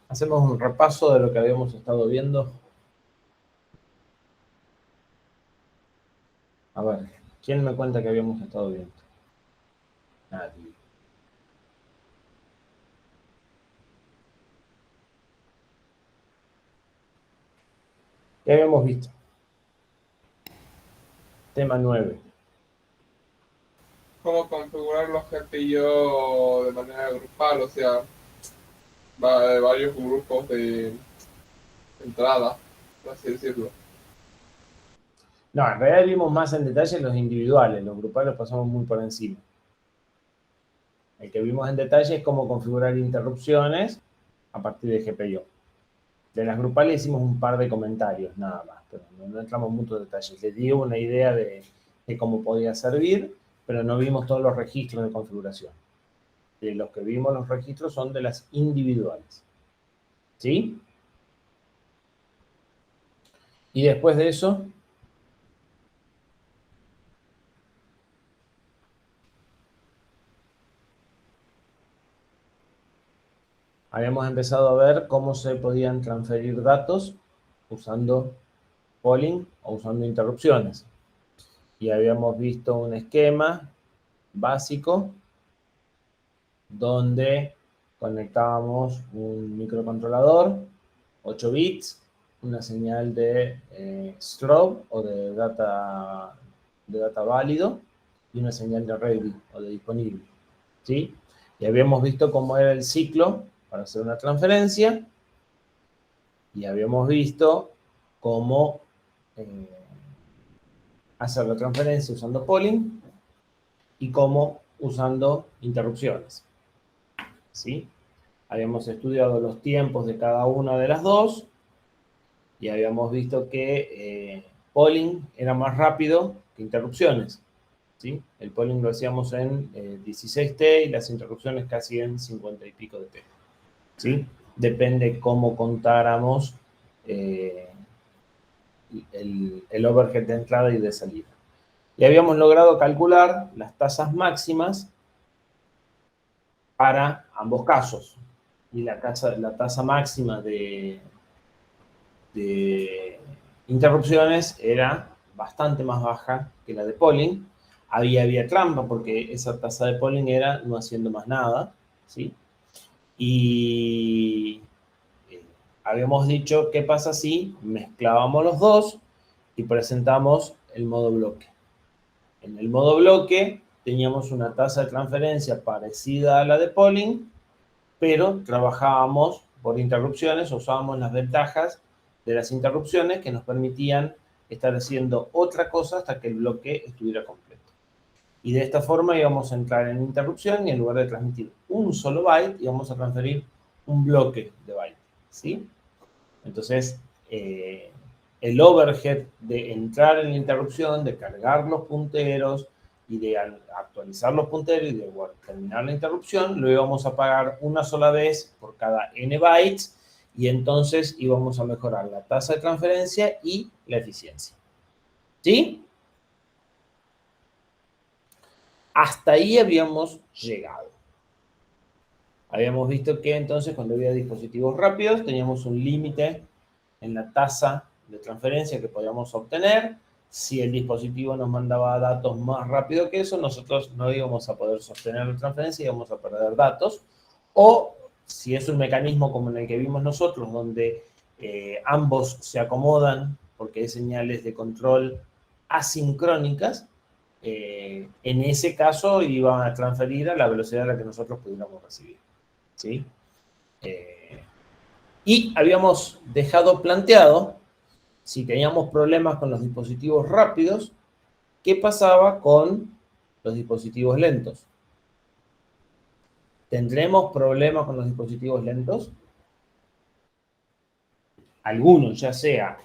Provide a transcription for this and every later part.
Hacemos un repaso de lo que habíamos estado viendo. A ver, ¿quién me cuenta que habíamos estado viendo? Nadie. ¿Qué habíamos visto? Tema 9. Cómo configurar los GPIO de manera grupal, o sea, de varios grupos de entrada, por así decirlo. No, en realidad vimos más en detalle los individuales, los grupales los pasamos muy por encima. El que vimos en detalle es cómo configurar interrupciones a partir de GPIO. De las grupales hicimos un par de comentarios nada más, pero no entramos en muchos detalles. Les di una idea de cómo podía servir, pero no vimos todos los registros de configuración. De los que vimos los registros son de las individuales. ¿Sí? Y después de eso, habíamos empezado a ver cómo se podían transferir datos usando polling o usando interrupciones. Y habíamos visto un esquema básico donde conectábamos un microcontrolador, 8 bits, una señal de strobe o de data válido y una señal de ready o de disponible. ¿Sí? Y habíamos visto cómo era el ciclo para hacer una transferencia y habíamos visto cómo eh, hacer la transferencia usando polling y cómo usando interrupciones. ¿Sí? Habíamos estudiado los tiempos de cada una de las dos y habíamos visto que polling era más rápido que interrupciones. ¿Sí? El polling lo hacíamos en 16T y las interrupciones casi en 50 y pico de T. ¿Sí? Depende cómo contáramos eh, el overhead de entrada y de salida. Y habíamos logrado calcular las tasas máximas para ambos casos. Y la tasa máxima de interrupciones era bastante más baja que la de polling. Había trampa porque esa tasa de polling era no haciendo más nada, ¿sí? Y habíamos dicho qué pasa si mezclábamos los dos y presentamos el modo bloque. En el modo bloque teníamos una tasa de transferencia parecida a la de polling, pero trabajábamos por interrupciones, usábamos las ventajas de las interrupciones que nos permitían estar haciendo otra cosa hasta que el bloque estuviera completo. Y de esta forma íbamos a entrar en interrupción y en lugar de transmitir un solo byte, íbamos a transferir un bloque de byte. ¿Sí? Entonces, el overhead de entrar en la interrupción, de cargar los punteros y de actualizar los punteros y de terminar la interrupción, lo íbamos a pagar una sola vez por cada n bytes y entonces íbamos a mejorar la tasa de transferencia y la eficiencia. ¿Sí? Hasta ahí habíamos llegado. Habíamos visto que entonces cuando había dispositivos rápidos teníamos un límite en la tasa de transferencia que podíamos obtener. Si el dispositivo nos mandaba datos más rápido que eso, nosotros no íbamos a poder sostener la transferencia y íbamos a perder datos. O si es un mecanismo como en el que vimos nosotros, donde ambos se acomodan porque hay señales de control asincrónicas, en ese caso iban a transferir a la velocidad a la que nosotros pudiéramos recibir. ¿Sí? Y habíamos dejado planteado, si teníamos problemas con los dispositivos rápidos, ¿qué pasaba con los dispositivos lentos? ¿Tendremos problemas con los dispositivos lentos? Algunos, ya sea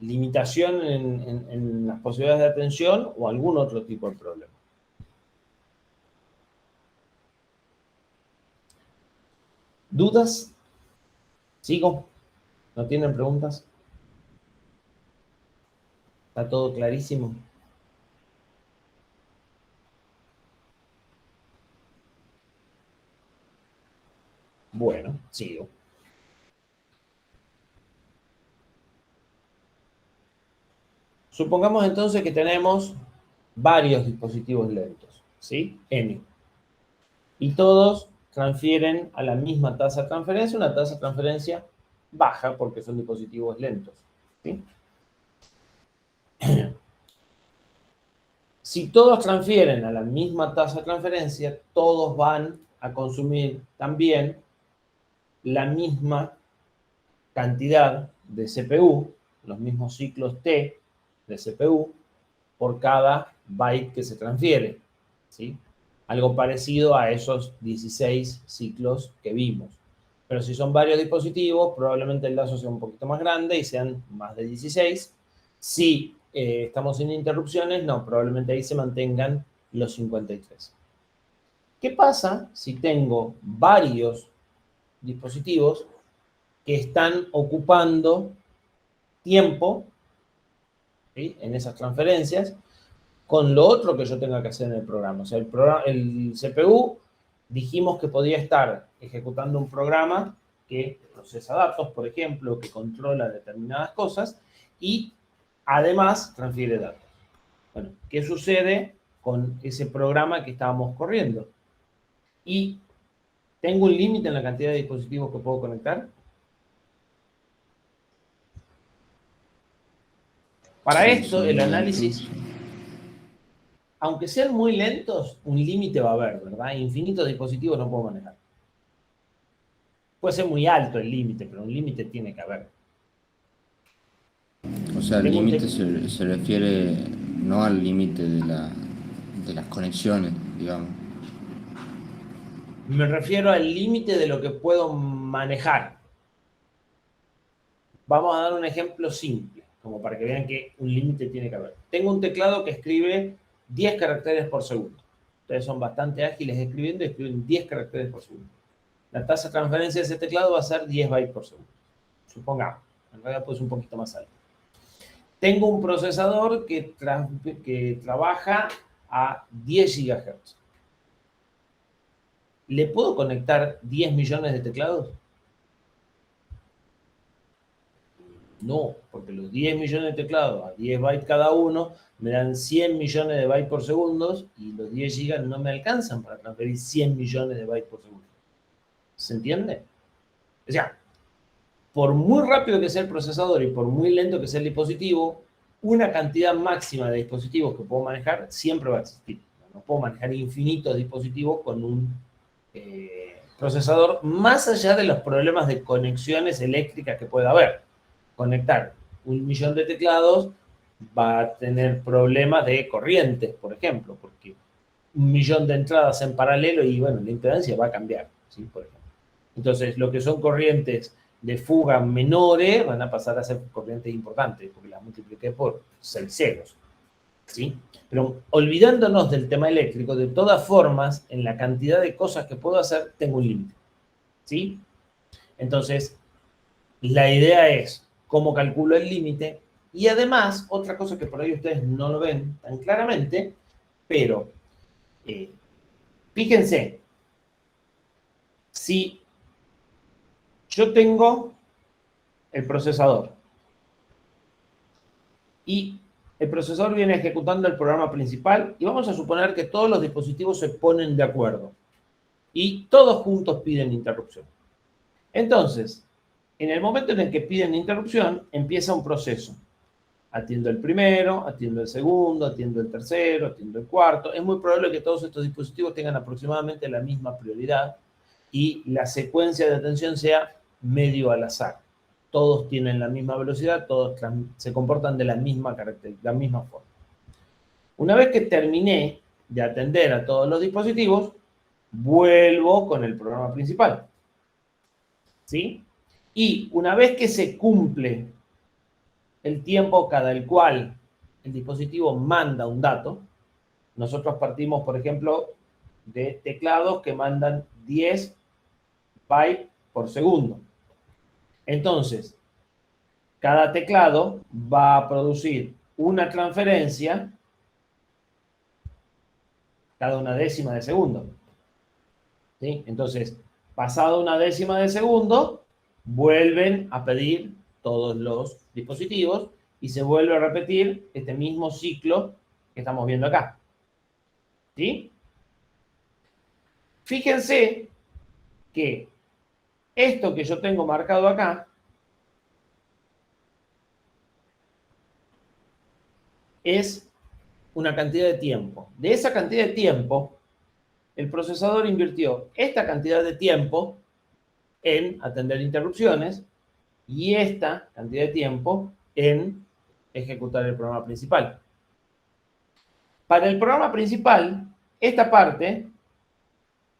limitación en las posibilidades de atención o algún otro tipo de problema. ¿Dudas? ¿Sigo? ¿No tienen preguntas? ¿Está todo clarísimo? Bueno, sigo. Supongamos entonces que tenemos varios dispositivos lentos, ¿sí? N. Y todos transfieren a la misma tasa de transferencia, una tasa de transferencia baja porque son dispositivos lentos, ¿sí? Si todos transfieren a la misma tasa de transferencia, todos van a consumir también la misma cantidad de CPU, los mismos ciclos T de CPU, por cada byte que se transfiere, ¿sí? Algo parecido a esos 16 ciclos que vimos. Pero si son varios dispositivos, probablemente el lazo sea un poquito más grande y sean más de 16. Si estamos sin interrupciones, no, probablemente ahí se mantengan los 53. ¿Qué pasa si tengo varios dispositivos que están ocupando tiempo, ¿sí?, en esas transferencias, con lo otro que yo tenga que hacer en el programa? O sea, el CPU dijimos que podía estar ejecutando un programa que procesa datos, por ejemplo, que controla determinadas cosas y además transfiere datos. Bueno, ¿qué sucede con ese programa que estábamos corriendo? Y tengo un límite en la cantidad de dispositivos que puedo conectar. Para esto, el análisis, aunque sean muy lentos, un límite va a haber, ¿verdad? Infinitos dispositivos no puedo manejar. Puede ser muy alto el límite, pero un límite tiene que haber. O sea, el límite se refiere no al límite de las conexiones, digamos. Me refiero al límite de lo que puedo manejar. Vamos a dar un ejemplo simple, como para que vean que un límite tiene que haber. Tengo un teclado que escribe 10 caracteres por segundo. Ustedes son bastante ágiles escribiendo y escriben 10 caracteres por segundo. La tasa de transferencia de ese teclado va a ser 10 bytes por segundo. Supongamos, en realidad puede ser un poquito más alto. Tengo un procesador que trabaja a 10 GHz. ¿Le puedo conectar 10 millones de teclados? No, porque los 10 millones de teclados a 10 bytes cada uno me dan 100 millones de bytes por segundo y los 10 gigas no me alcanzan para transferir 100 millones de bytes por segundo. ¿Se entiende? O sea, por muy rápido que sea el procesador y por muy lento que sea el dispositivo, una cantidad máxima de dispositivos que puedo manejar siempre va a existir. No puedo manejar infinitos dispositivos con un procesador, más allá de los problemas de conexiones eléctricas que pueda haber. Conectar 1.000.000 de teclados va a tener problemas de corrientes, por ejemplo, porque 1.000.000 de entradas en paralelo y, bueno, la impedancia va a cambiar, ¿sí? Por ejemplo. Entonces, lo que son corrientes de fuga menores van a pasar a ser corrientes importantes, porque las multipliqué por 6 ceros, ¿sí? Pero olvidándonos del tema eléctrico, de todas formas, en la cantidad de cosas que puedo hacer, tengo un límite, ¿sí? Entonces, la idea es cómo calculo el límite y además, otra cosa que por ahí ustedes no lo ven tan claramente, pero fíjense, si yo tengo el procesador y el procesador viene ejecutando el programa principal y vamos a suponer que todos los dispositivos se ponen de acuerdo y todos juntos piden interrupción. Entonces, en el momento en el que piden interrupción, empieza un proceso. Atiendo el primero, atiendo el segundo, atiendo el tercero, atiendo el cuarto. Es muy probable que todos estos dispositivos tengan aproximadamente la misma prioridad y la secuencia de atención sea medio al azar. Todos tienen la misma velocidad, todos se comportan de la misma forma. Una vez que terminé de atender a todos los dispositivos, vuelvo con el programa principal, ¿sí? Y una vez que se cumple el tiempo cada el cual el dispositivo manda un dato, nosotros partimos, por ejemplo, de teclados que mandan 10 bytes por segundo. Entonces, cada teclado va a producir una transferencia cada una décima de segundo, ¿sí? Entonces, pasado una décima de segundo, vuelven a pedir todos los dispositivos y se vuelve a repetir este mismo ciclo que estamos viendo acá. ¿Sí? Fíjense que esto que yo tengo marcado acá es una cantidad de tiempo. De esa cantidad de tiempo, el procesador invirtió esta cantidad de tiempo en atender interrupciones y esta cantidad de tiempo en ejecutar el programa principal. Para el programa principal, esta parte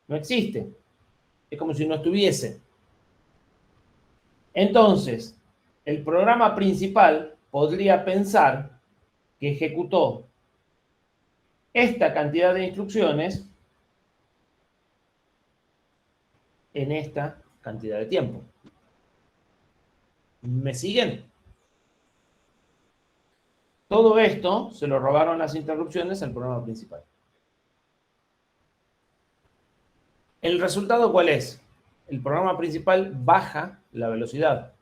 no existe. Es como si no estuviese. Entonces, el programa principal podría pensar que ejecutó esta cantidad de instrucciones en esta cantidad de tiempo. ¿Me siguen? Todo esto se lo robaron las interrupciones al programa principal. ¿El resultado cuál es? El programa principal baja la velocidad.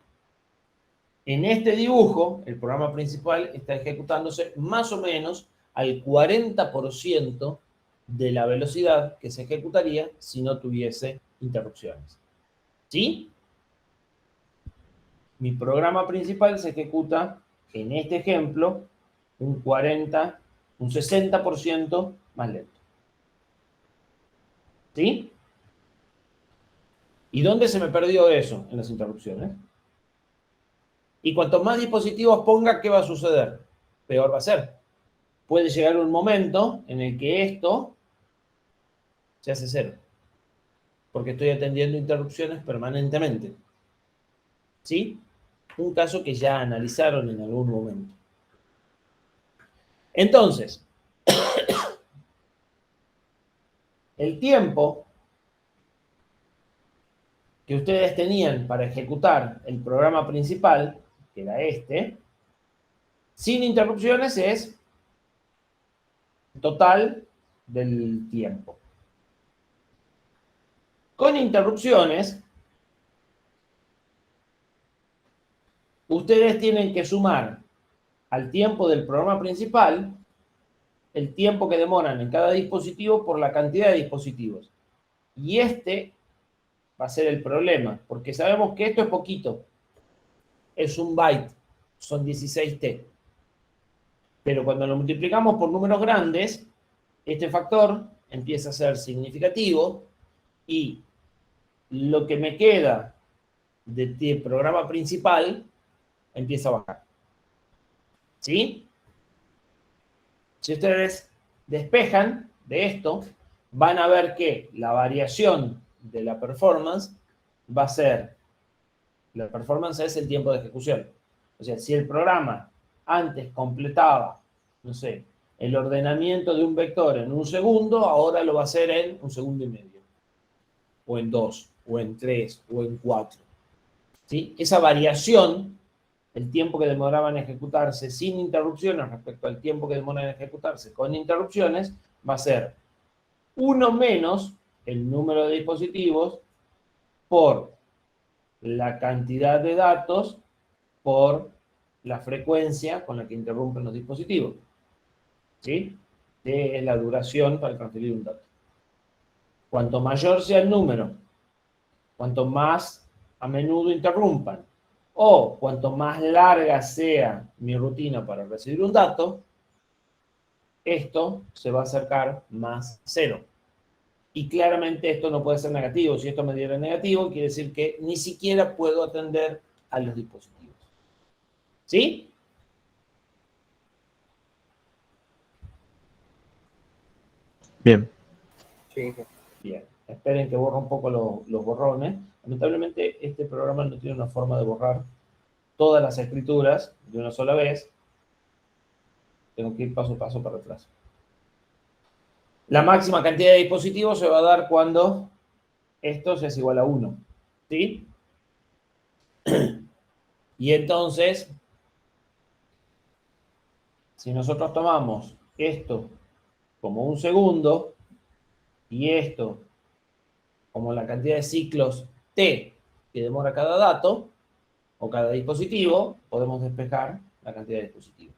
En este dibujo, el programa principal está ejecutándose más o menos al 40% de la velocidad que se ejecutaría si no tuviese interrupciones. ¿Sí? Mi programa principal se ejecuta, en este ejemplo, un 60% más lento. ¿Sí? ¿Y dónde se me perdió eso? En las interrupciones. Y cuanto más dispositivos ponga, ¿qué va a suceder? Peor va a ser. Puede llegar un momento en el que esto se hace cero. Porque estoy atendiendo interrupciones permanentemente. ¿Sí? Un caso que ya analizaron en algún momento. Entonces, el tiempo que ustedes tenían para ejecutar el programa principal, que era este, sin interrupciones es total del tiempo. Con interrupciones, ustedes tienen que sumar al tiempo del programa principal el tiempo que demoran en cada dispositivo por la cantidad de dispositivos. Y este va a ser el problema, porque sabemos que esto es poquito. Es un byte, son 16T. Pero cuando lo multiplicamos por números grandes, este factor empieza a ser significativo y lo que me queda de programa principal empieza a bajar. ¿Sí? Si ustedes despejan de esto, van a ver que la variación de la performance va a ser, la performance es el tiempo de ejecución. O sea, si el programa antes completaba, no sé, el ordenamiento de un vector en 1 segundo, ahora lo va a hacer en 1 segundo y medio. O en 2, o en 3, o en 4. ¿Sí? Esa variación, el tiempo que demoraba en ejecutarse sin interrupciones respecto al tiempo que demora en ejecutarse con interrupciones, va a ser 1 menos el número de dispositivos por la cantidad de datos por la frecuencia con la que interrumpen los dispositivos. ¿Sí? D es la duración para transferir un dato. Cuanto mayor sea el número, cuanto más a menudo interrumpan, o cuanto más larga sea mi rutina para recibir un dato, esto se va a acercar más a 0. Y claramente esto no puede ser negativo. Si esto me diera negativo, quiere decir que ni siquiera puedo atender a los dispositivos. ¿Sí? Bien. Sí. Bien. Esperen que borre un poco los borrones. Lamentablemente, este programa no tiene una forma de borrar todas las escrituras de una sola vez. Tengo que ir paso a paso para atrás. La máxima cantidad de dispositivos se va a dar cuando esto es igual a 1. ¿Sí? Y entonces, si nosotros tomamos esto como 1 segundo y esto como la cantidad de ciclos T que demora cada dato o cada dispositivo, podemos despejar la cantidad de dispositivos.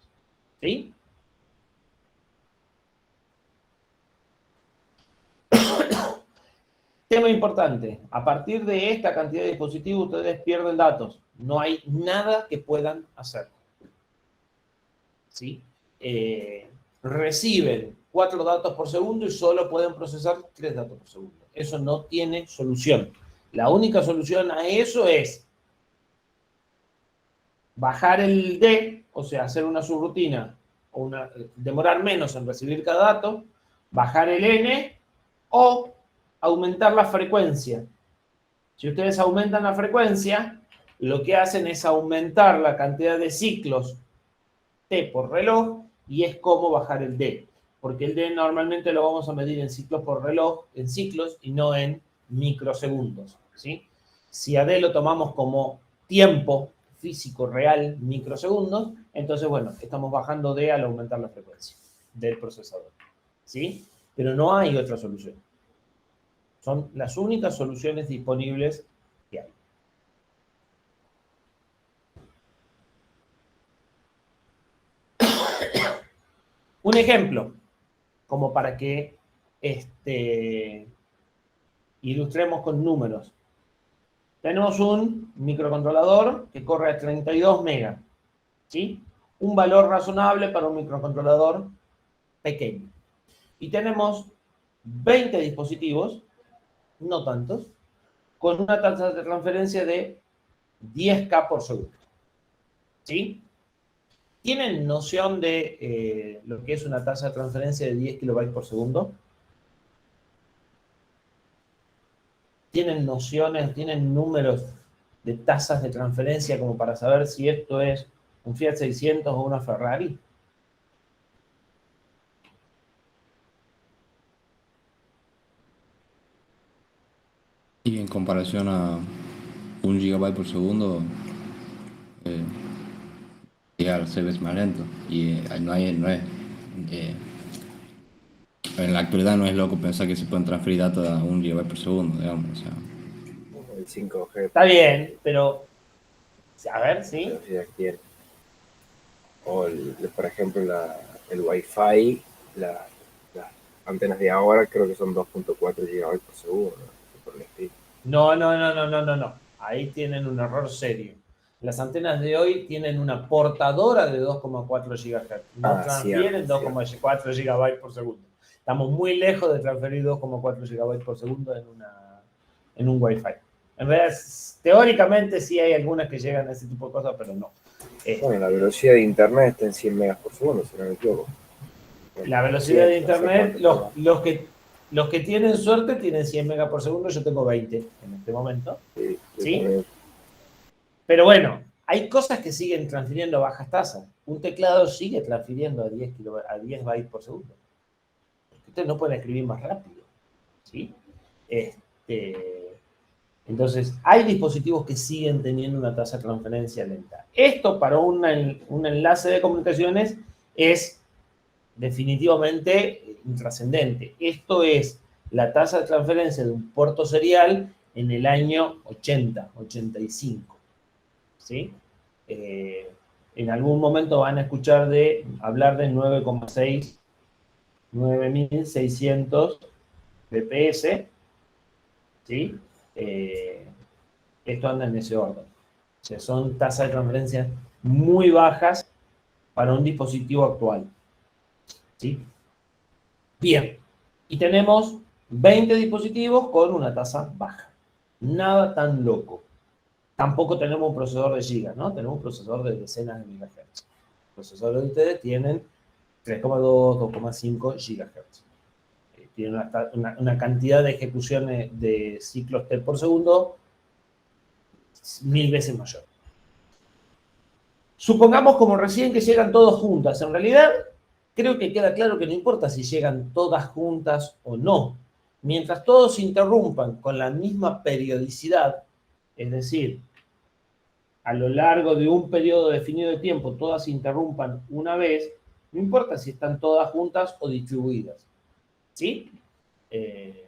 ¿Sí? Tema importante, a partir de esta cantidad de dispositivos ustedes pierden datos. No hay nada que puedan hacer. ¿Sí? Reciben 4 datos por segundo y solo pueden procesar 3 datos por segundo. Eso no tiene solución. La única solución a eso es bajar el D, o sea, hacer una subrutina, o demorar menos en recibir cada dato, bajar el N o aumentar la frecuencia. Si ustedes aumentan la frecuencia, lo que hacen es aumentar la cantidad de ciclos T por reloj y es como bajar el D. Porque el D normalmente lo vamos a medir en ciclos por reloj, en ciclos y no en microsegundos. ¿Sí? Si a D lo tomamos como tiempo físico real, microsegundos, entonces, bueno, estamos bajando D al aumentar la frecuencia del procesador. ¿Sí? Pero no hay otra solución. Son las únicas soluciones disponibles que hay. Un ejemplo, como para que ilustremos con números. Tenemos un microcontrolador que corre a 32 megas, ¿sí? Un valor razonable para un microcontrolador pequeño. Y tenemos 20 dispositivos, no tantos, con una tasa de transferencia de 10K por segundo. ¿Sí? ¿Tienen noción de lo que es una tasa de transferencia de 10 kilobytes por segundo? ¿Tienen nociones, tienen números de tasas de transferencia como para saber si esto es un Fiat 600 o una Ferrari? Y en comparación a 1 gigabyte por segundo, llega a ser más lento. Y no es en la actualidad no es loco pensar que se pueden transferir datos a 1 gigabyte por segundo, digamos. O sea, El 5G. Está bien, pero a ver, ¿sí? Velocidad que tiene. O, por ejemplo, el Wi-Fi, las antenas de ahora creo que son 2.4 gigabytes por segundo. Por el estilo. No. Ahí tienen un error serio. Las antenas de hoy tienen una portadora de 2,4 GHz. No transfieren 2,4 GB por segundo. Estamos muy lejos de transferir 2,4 GB por segundo en un Wi-Fi. En realidad, teóricamente sí hay algunas que llegan a ese tipo de cosas, pero no. Bueno, la velocidad de internet está en 100 megas por segundo, si no me equivoco. La velocidad de internet, los que tienen suerte tienen 100 megas por segundo, yo tengo 20 en este momento. ¿Sí? Pero bueno, hay cosas que siguen transfiriendo a bajas tasas. Un teclado sigue transfiriendo a 10 bytes por segundo. Ustedes no pueden escribir más rápido. ¿Sí? Entonces, hay dispositivos que siguen teniendo una tasa de transferencia lenta. Esto para un enlace de comunicaciones es definitivamente intrascendente. Esto es la tasa de transferencia de un puerto serial en el año 80, 85. ¿Sí? En algún momento van a escuchar hablar de 9,6, 9600 bps. ¿Sí? Esto anda en ese orden. O sea, son tasas de transferencia muy bajas para un dispositivo actual. ¿Sí? Bien. Y tenemos 20 dispositivos con una tasa baja. Nada tan loco. Tampoco tenemos un procesador de gigas, ¿no? Tenemos un procesador de decenas de megahertz. Los procesadores de ustedes tienen 3,2, 2,5 gigahertz. Tienen una cantidad de ejecuciones de ciclos T por segundo 1000 veces mayor. Supongamos, como recién, que llegan todos juntas. En realidad, creo que queda claro que no importa si llegan todas juntas o no. Mientras todos se interrumpan con la misma periodicidad, es decir, a lo largo de un periodo definido de tiempo, todas se interrumpan una vez, no importa si están todas juntas o distribuidas. ¿Sí? Que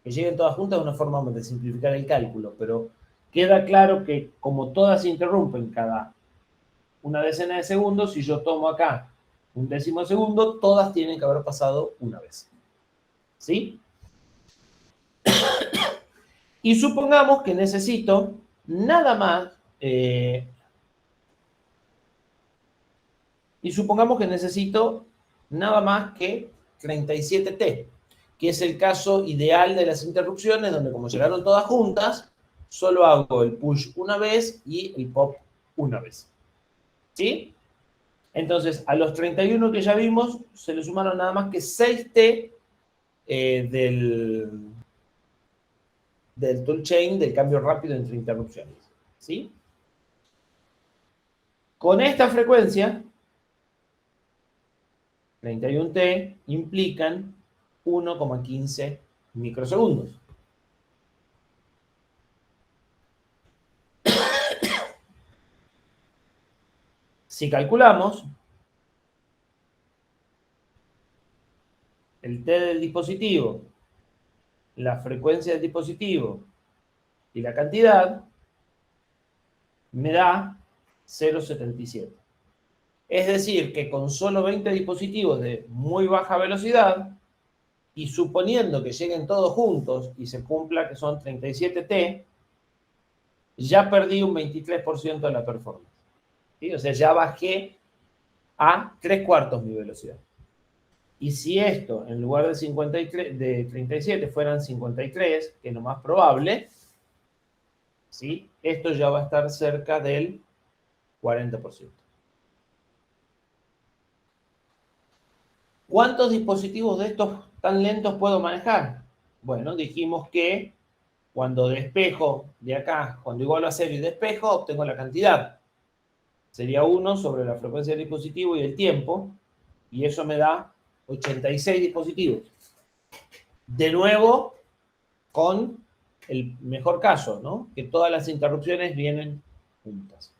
lleguen todas juntas es una forma de simplificar el cálculo, pero queda claro que como todas se interrumpen cada una decena de segundos, si yo tomo acá un décimo de segundo, todas tienen que haber pasado una vez. ¿Sí? Y supongamos que necesito nada más, que 37T, que es el caso ideal de las interrupciones, donde como llegaron todas juntas, solo hago el push una vez y el pop una vez. ¿Sí? Entonces, a los 31 que ya vimos, se le sumaron nada más que 6T del toolchain del cambio rápido entre interrupciones. ¿Sí? Con esta frecuencia, 31T implican 1,15 microsegundos. Si calculamos el T del dispositivo, la frecuencia del dispositivo y la cantidad, me da 0,77. Es decir, que con solo 20 dispositivos de muy baja velocidad, y suponiendo que lleguen todos juntos y se cumpla que son 37T, ya perdí un 23% de la performance. ¿Sí? O sea, ya bajé a 3/4 mi velocidad. Y si esto, en lugar de 37, fueran 53, que es lo más probable, ¿sí? Esto ya va a estar cerca del 40%. ¿Cuántos dispositivos de estos tan lentos puedo manejar? Bueno, dijimos que cuando despejo de acá, cuando igualo a 0 y despejo, obtengo la cantidad. Sería 1 sobre la frecuencia del dispositivo y el tiempo, y eso me da 86 dispositivos. De nuevo, con el mejor caso, ¿no? Que todas las interrupciones vienen juntas.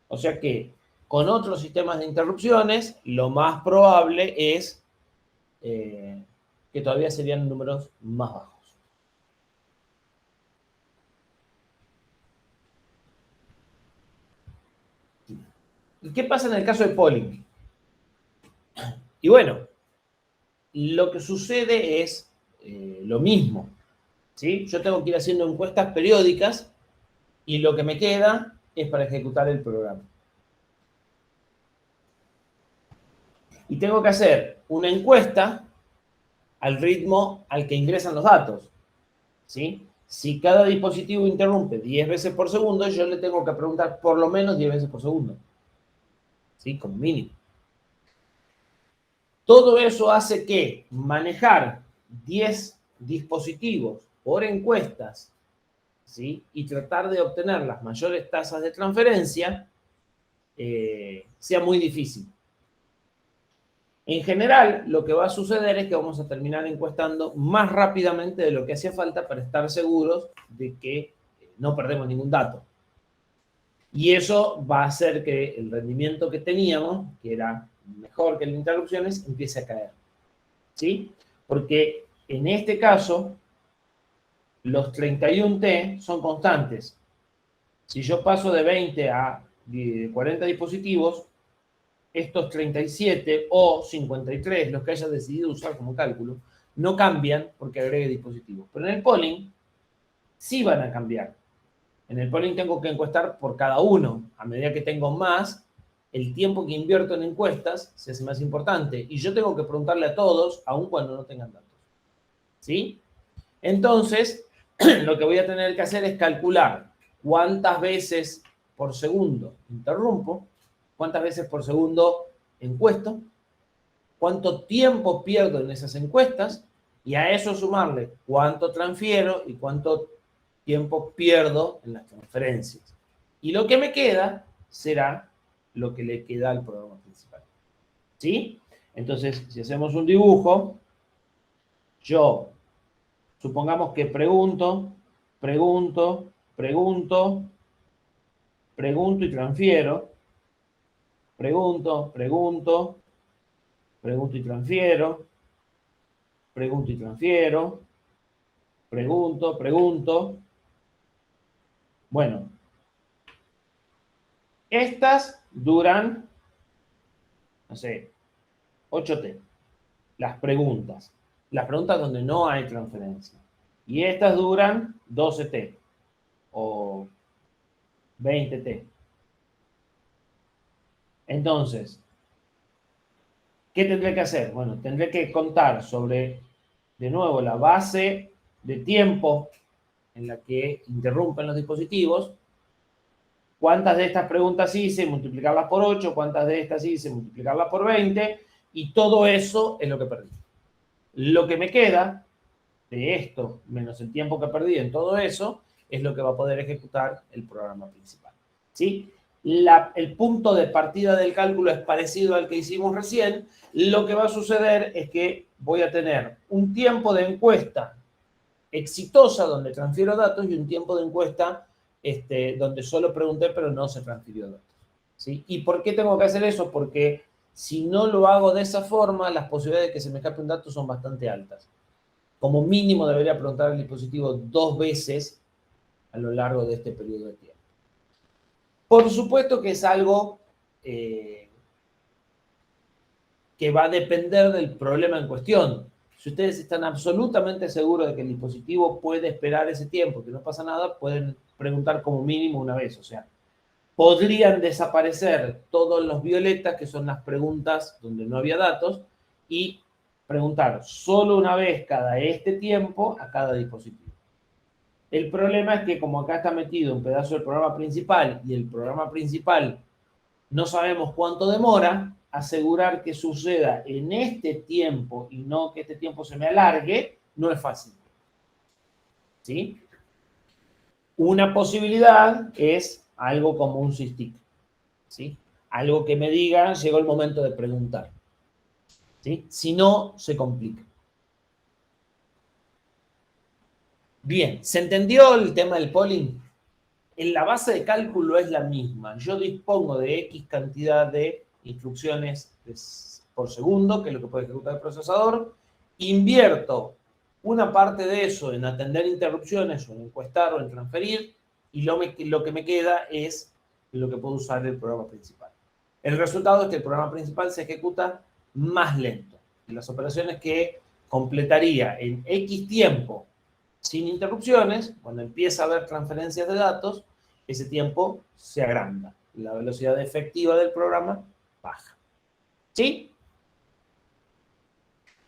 O sea que con otros sistemas de interrupciones, lo más probable es que todavía serían números más bajos. ¿Y qué pasa en el caso de polling? Y bueno, lo que sucede es lo mismo, ¿sí? Yo tengo que ir haciendo encuestas periódicas y lo que me queda es para ejecutar el programa. Y tengo que hacer una encuesta al ritmo al que ingresan los datos, ¿sí? Si cada dispositivo interrumpe 10 veces por segundo, yo le tengo que preguntar por lo menos 10 veces por segundo, ¿sí? Como mínimo. Todo eso hace que manejar 10 dispositivos por encuestas, ¿sí? Y tratar de obtener las mayores tasas de transferencia sea muy difícil. En general, lo que va a suceder es que vamos a terminar encuestando más rápidamente de lo que hacía falta para estar seguros de que no perdemos ningún dato. Y eso va a hacer que el rendimiento que teníamos, que era mejor que las interrupciones, empiece a caer. ¿Sí? Porque en este caso, los 31T son constantes. Si yo paso de 20 a 40 dispositivos, estos 37 o 53, los que haya decidido usar como cálculo, no cambian porque agregue dispositivos. Pero en el polling sí van a cambiar. En el polling tengo que encuestar por cada uno. A medida que tengo más, el tiempo que invierto en encuestas se hace más importante. Y yo tengo que preguntarle a todos, aun cuando no tengan datos. ¿Sí? Entonces, lo que voy a tener que hacer es calcular cuántas veces por segundo interrumpo, cuántas veces por segundo encuesto, cuánto tiempo pierdo en esas encuestas, y a eso sumarle cuánto transfiero y cuánto tiempo pierdo en las transferencias. Y lo que me queda será lo que le queda al programa principal. ¿Sí? Entonces, si hacemos un dibujo, yo supongamos que pregunto y transfiero, pregunto y transfiero, pregunto y transfiero, pregunto. Bueno, estas duran, no sé, 8T. Las preguntas donde no hay transferencia. Y estas duran 12T o 20T. Entonces, ¿qué tendré que hacer? Bueno, tendré que contar sobre, de nuevo, la base de tiempo en la que interrumpen los dispositivos. ¿Cuántas de estas preguntas hice? Multiplicarlas por 8. ¿Cuántas de estas hice? Multiplicarlas por 20. Y todo eso es lo que perdí. Lo que me queda de esto, menos el tiempo que perdí en todo eso, es lo que va a poder ejecutar el programa principal. ¿Sí? El punto de partida del cálculo es parecido al que hicimos recién. Lo que va a suceder es que voy a tener un tiempo de encuesta exitosa donde transfiero datos y un tiempo de encuesta donde solo pregunté pero no se transfirió datos. ¿Sí? ¿Y por qué tengo que hacer eso? Porque si no lo hago de esa forma, las posibilidades de que se me escape un dato son bastante altas. Como mínimo debería preguntar al dispositivo 2 veces a lo largo de este periodo de tiempo. Por supuesto que es algo que va a depender del problema en cuestión. Si ustedes están absolutamente seguros de que el dispositivo puede esperar ese tiempo, que no pasa nada, pueden preguntar como mínimo una vez. O sea, podrían desaparecer todos los violetas, que son las preguntas donde no había datos, y preguntar solo una vez cada este tiempo a cada dispositivo. El problema es que como acá está metido un pedazo del programa principal y el programa principal no sabemos cuánto demora, asegurar que suceda en este tiempo y no que este tiempo se me alargue, no es fácil. ¿Sí? Una posibilidad es algo como un SysTick. ¿Sí? Algo que me diga, llegó el momento de preguntar. ¿Sí? Si no, se complica. Bien, ¿se entendió el tema del polling? En la base de cálculo es la misma. Yo dispongo de X cantidad de instrucciones por segundo, que es lo que puede ejecutar el procesador. Invierto una parte de eso en atender interrupciones o en encuestar o en transferir, y lo que me queda es lo que puedo usar el programa principal. El resultado es que el programa principal se ejecuta más lento. Y las operaciones que completaría en X tiempo sin interrupciones, cuando empieza a haber transferencias de datos, ese tiempo se agranda. La velocidad efectiva del programa baja. ¿Sí?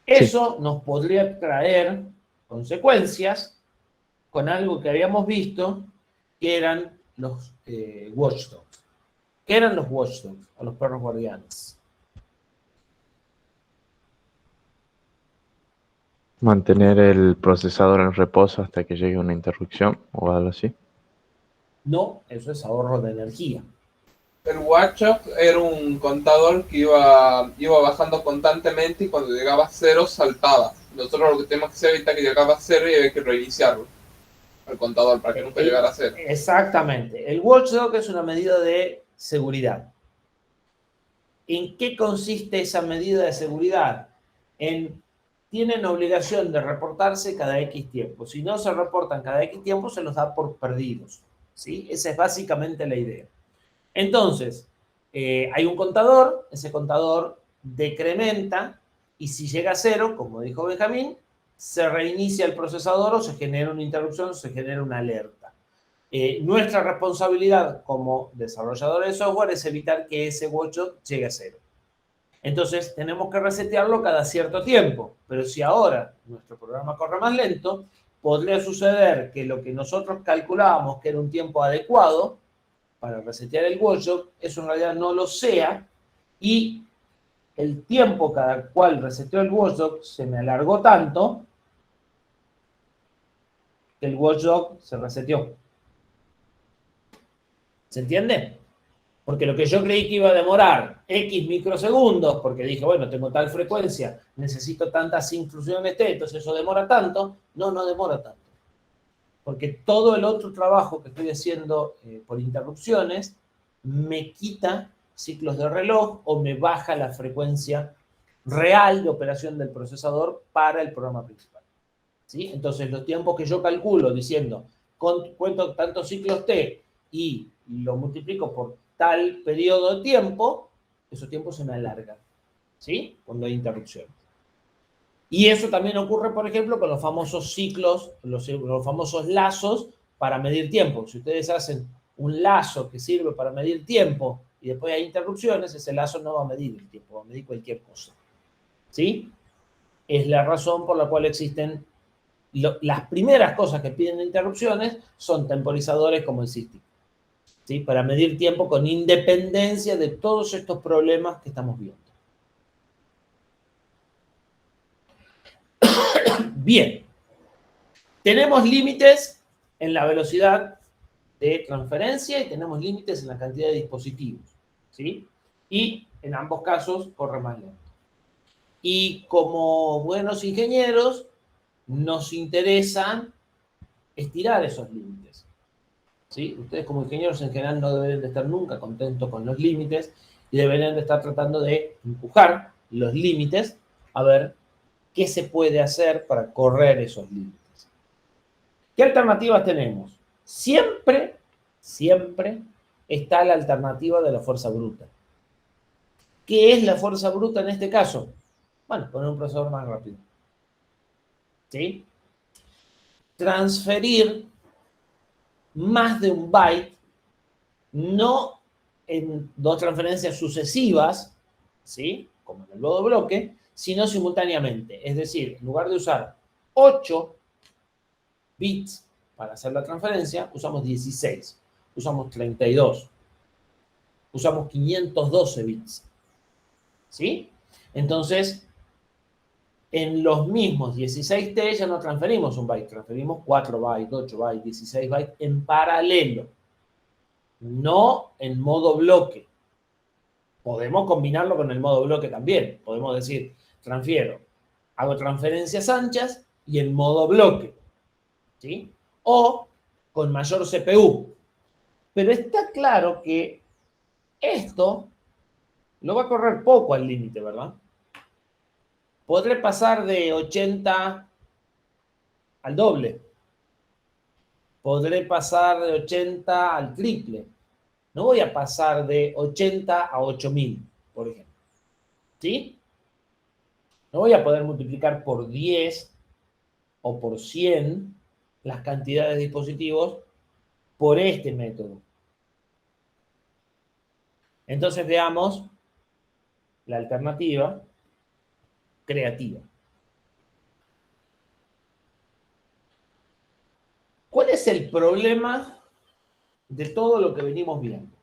Eso nos podría traer consecuencias con algo que habíamos visto, que eran los watchdogs. ¿Qué eran los watchdogs? O los perros guardianes. Mantener el procesador en reposo hasta que llegue una interrupción o algo así. No, eso es ahorro de energía. El Watchdog era un contador que iba bajando constantemente y cuando llegaba a 0 saltaba. Nosotros lo que tenemos que hacer es evitar que llegaba a 0 y había que reiniciarlo al contador para que nunca llegara a 0. Exactamente. El watchdog es una medida de seguridad. ¿En qué consiste esa medida de seguridad? Tienen obligación de reportarse cada X tiempo. Si no se reportan cada X tiempo, se los da por perdidos. ¿Sí? Esa es básicamente la idea. Entonces, hay un contador, ese contador decrementa y si llega a 0, como dijo Benjamín, se reinicia el procesador o se genera una interrupción o se genera una alerta. Nuestra responsabilidad como desarrolladores de software es evitar que ese watchdog llegue a 0. Entonces, tenemos que resetearlo cada cierto tiempo. Pero si ahora nuestro programa corre más lento, podría suceder que lo que nosotros calculábamos que era un tiempo adecuado para resetear el watchdog, eso en realidad no lo sea, y el tiempo cada cual reseteó el watchdog se me alargó tanto que el watchdog se reseteó. ¿Se entiende? Porque lo que yo creí que iba a demorar X microsegundos, porque dije, bueno, tengo tal frecuencia, necesito tantas instrucciones T, entonces eso demora tanto, no demora tanto. Porque todo el otro trabajo que estoy haciendo por interrupciones me quita ciclos de reloj o me baja la frecuencia real de operación del procesador para el programa principal. ¿Sí? Entonces, los tiempos que yo calculo diciendo, cuento tantos ciclos T y lo multiplico por tal periodo de tiempo, esos tiempos se me alargan, ¿sí? Cuando hay interrupción. Y eso también ocurre, por ejemplo, con los famosos ciclos, los famosos lazos para medir tiempo. Si ustedes hacen un lazo que sirve para medir tiempo y después hay interrupciones, ese lazo no va a medir el tiempo, va a medir cualquier cosa, ¿sí? Es la razón por la cual existen las primeras cosas que piden interrupciones son temporizadores como el SysTick, ¿sí? Para medir tiempo con independencia de todos estos problemas que estamos viendo. Bien, tenemos límites en la velocidad de transferencia y tenemos límites en la cantidad de dispositivos, ¿sí? Y en ambos casos corre más lento. Y como buenos ingenieros, nos interesa estirar esos límites, ¿sí? Ustedes como ingenieros en general no deberían de estar nunca contentos con los límites y deberían de estar tratando de empujar los límites a ver qué se puede hacer para correr esos límites. ¿Qué alternativas tenemos? Siempre está la alternativa de la fuerza bruta. ¿Qué es la fuerza bruta en este caso? Bueno, poner un procesador más rápido, ¿sí? Transferir más de un byte, no en dos transferencias sucesivas, ¿sí? Como en el modo bloque, sino simultáneamente. Es decir, en lugar de usar 8 bits para hacer la transferencia, usamos 16, usamos 32, usamos 512 bits, ¿sí? Entonces, en los mismos 16T ya no transferimos un byte, transferimos 4 bytes, 8 bytes, 16 bytes en paralelo, no en modo bloque. Podemos combinarlo con el modo bloque también. Podemos decir, hago transferencias anchas y en modo bloque, ¿sí? O con mayor CPU. Pero está claro que esto lo va a correr poco al límite, ¿verdad? Podré pasar de 80 al doble. Podré pasar de 80 al triple. No voy a pasar de 80 a 8000, por ejemplo, ¿sí? No voy a poder multiplicar por 10 o por 100 las cantidades de dispositivos por este método. Entonces veamos la alternativa creativa. ¿Cuál es el problema de todo lo que venimos viendo?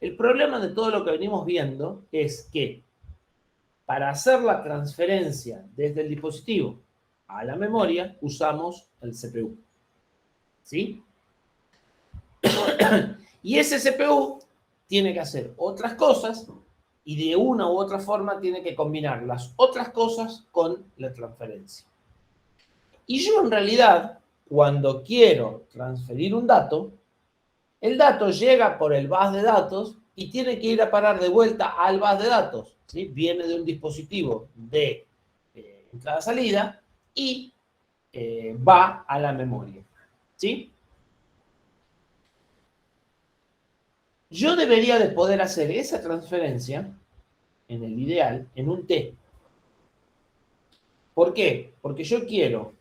El problema de todo lo que venimos viendo es que para hacer la transferencia desde el dispositivo a la memoria usamos el CPU, ¿sí? Y ese CPU tiene que hacer otras cosas y de una u otra forma tiene que combinar las otras cosas con la transferencia. Y yo en realidad, cuando quiero transferir un dato, el dato llega por el bus de datos y tiene que ir a parar de vuelta al bus de datos, ¿sí? Viene de un dispositivo de entrada-salida y va a la memoria, ¿sí? Yo debería de poder hacer esa transferencia, en el ideal, en un T. ¿Por qué? Porque yo quiero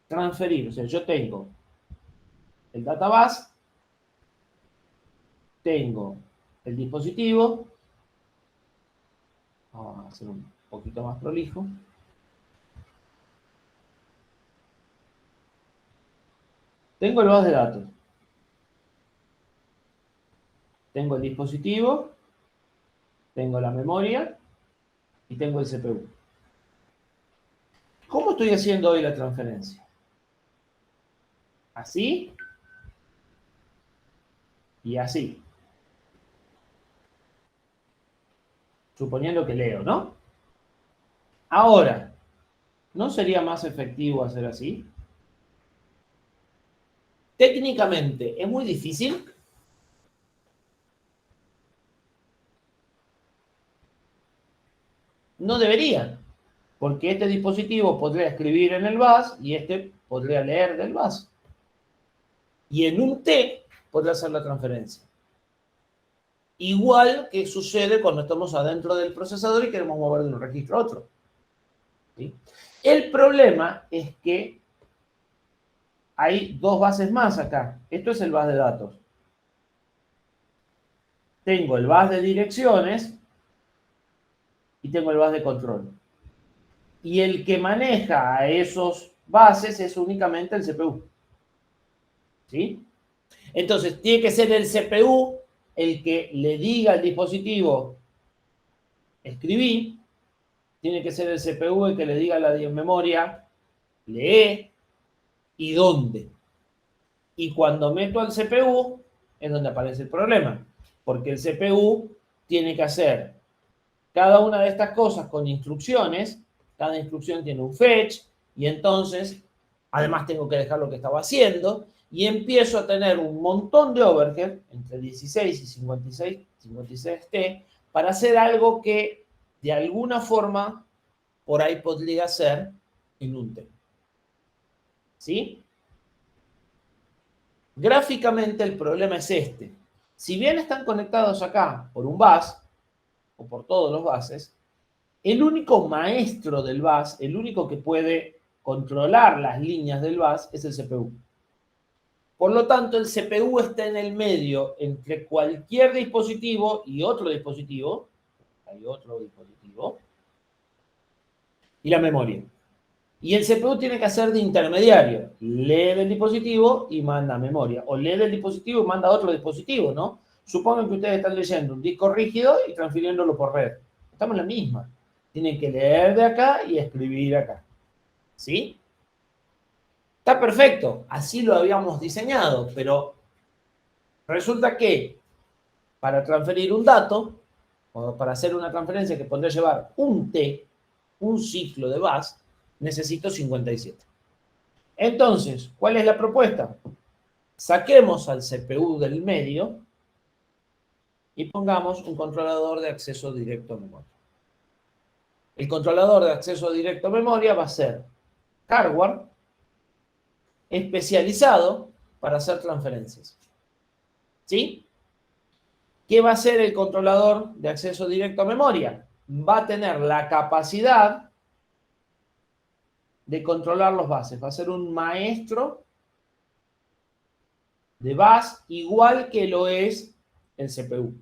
transferir, o sea, yo tengo el databus, tengo el dispositivo, vamos a hacer un poquito más prolijo, tengo el bus de datos, tengo el dispositivo, tengo la memoria y tengo el CPU. ¿Cómo estoy haciendo hoy la transferencia? Así y así. Suponiendo que leo, ¿no? Ahora, ¿no sería más efectivo hacer así? Técnicamente, ¿es muy difícil? No debería, porque este dispositivo podría escribir en el bus y este podría leer del bus. Y en un T, podrá hacer la transferencia. Igual que sucede cuando estamos adentro del procesador y queremos mover de un registro a otro. ¿Sí? El problema es que hay dos bases más acá. Esto es el bus de datos. Tengo el bus de direcciones y tengo el bus de control. Y el que maneja a esos buses es únicamente el CPU. ¿Sí? Entonces, tiene que ser el CPU el que le diga al dispositivo, escribí. Tiene que ser el CPU el que le diga a la memoria, lee y dónde. Y cuando meto al CPU, es donde aparece el problema. Porque el CPU tiene que hacer cada una de estas cosas con instrucciones. Cada instrucción tiene un fetch. Y entonces, además tengo que dejar lo que estaba haciendo. Y empiezo a tener un montón de overhead, entre 16 y 56T, para hacer algo que de alguna forma por ahí podría ser en un T. ¿Sí? Gráficamente el problema es este. Si bien están conectados acá por un bus, o por todos los buses, el único maestro del bus, el único que puede controlar las líneas del bus es el CPU. Por lo tanto, el CPU está en el medio entre cualquier dispositivo y otro dispositivo. Hay otro dispositivo. Y la memoria. Y el CPU tiene que hacer de intermediario. Lee del dispositivo y manda a memoria. O lee del dispositivo y manda a otro dispositivo, ¿no? Supongan que ustedes están leyendo un disco rígido y transfiriéndolo por red. Estamos en la misma. Tienen que leer de acá y escribir acá. ¿Sí? Está perfecto, así lo habíamos diseñado, pero resulta que para transferir un dato, o para hacer una transferencia que podría llevar un T, un ciclo de bus, necesito 57. Entonces, ¿cuál es la propuesta? Saquemos al CPU del medio y pongamos un controlador de acceso directo a memoria. El controlador de acceso directo a memoria va a ser hardware especializado para hacer transferencias. ¿Sí? ¿Qué va a hacer el controlador de acceso directo a memoria? Va a tener la capacidad de controlar los buses. Va a ser un maestro de bus igual que lo es el CPU.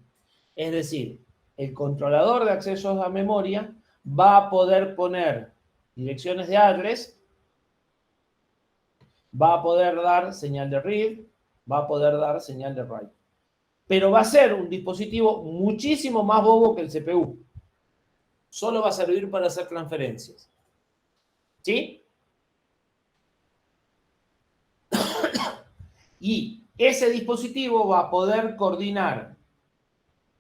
Es decir, el controlador de acceso a memoria va a poder poner direcciones de address, va a poder dar señal de read, va a poder dar señal de write. Pero va a ser un dispositivo muchísimo más bobo que el CPU. Solo va a servir para hacer transferencias. ¿Sí? Y ese dispositivo va a poder coordinar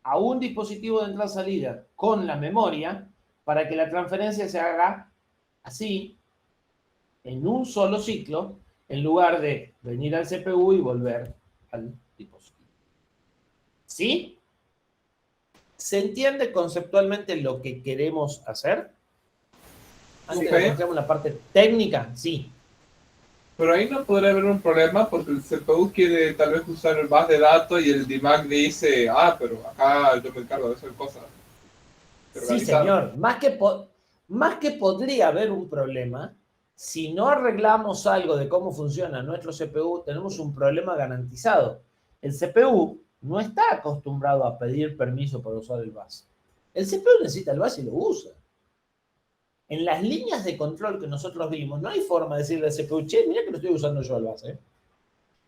a un dispositivo de entrada-salida con la memoria para que la transferencia se haga así, en un solo ciclo, en lugar de venir al CPU y volver al dispositivo. ¿Sí? ¿Se entiende conceptualmente lo que queremos hacer? Antes de que entremos en la parte técnica, sí. Pero ahí no podría haber un problema porque el CPU quiere tal vez usar el bus de datos y el DMAC dice, pero acá yo me encargo de hacer cosas. Sí, señor. Más que podría haber un problema, si no arreglamos algo de cómo funciona nuestro CPU, tenemos un problema garantizado. El CPU no está acostumbrado a pedir permiso para usar el bus. El CPU necesita el bus y lo usa. En las líneas de control que nosotros vimos, no hay forma de decirle al CPU, che, mira que lo estoy usando yo el bus, ¿eh?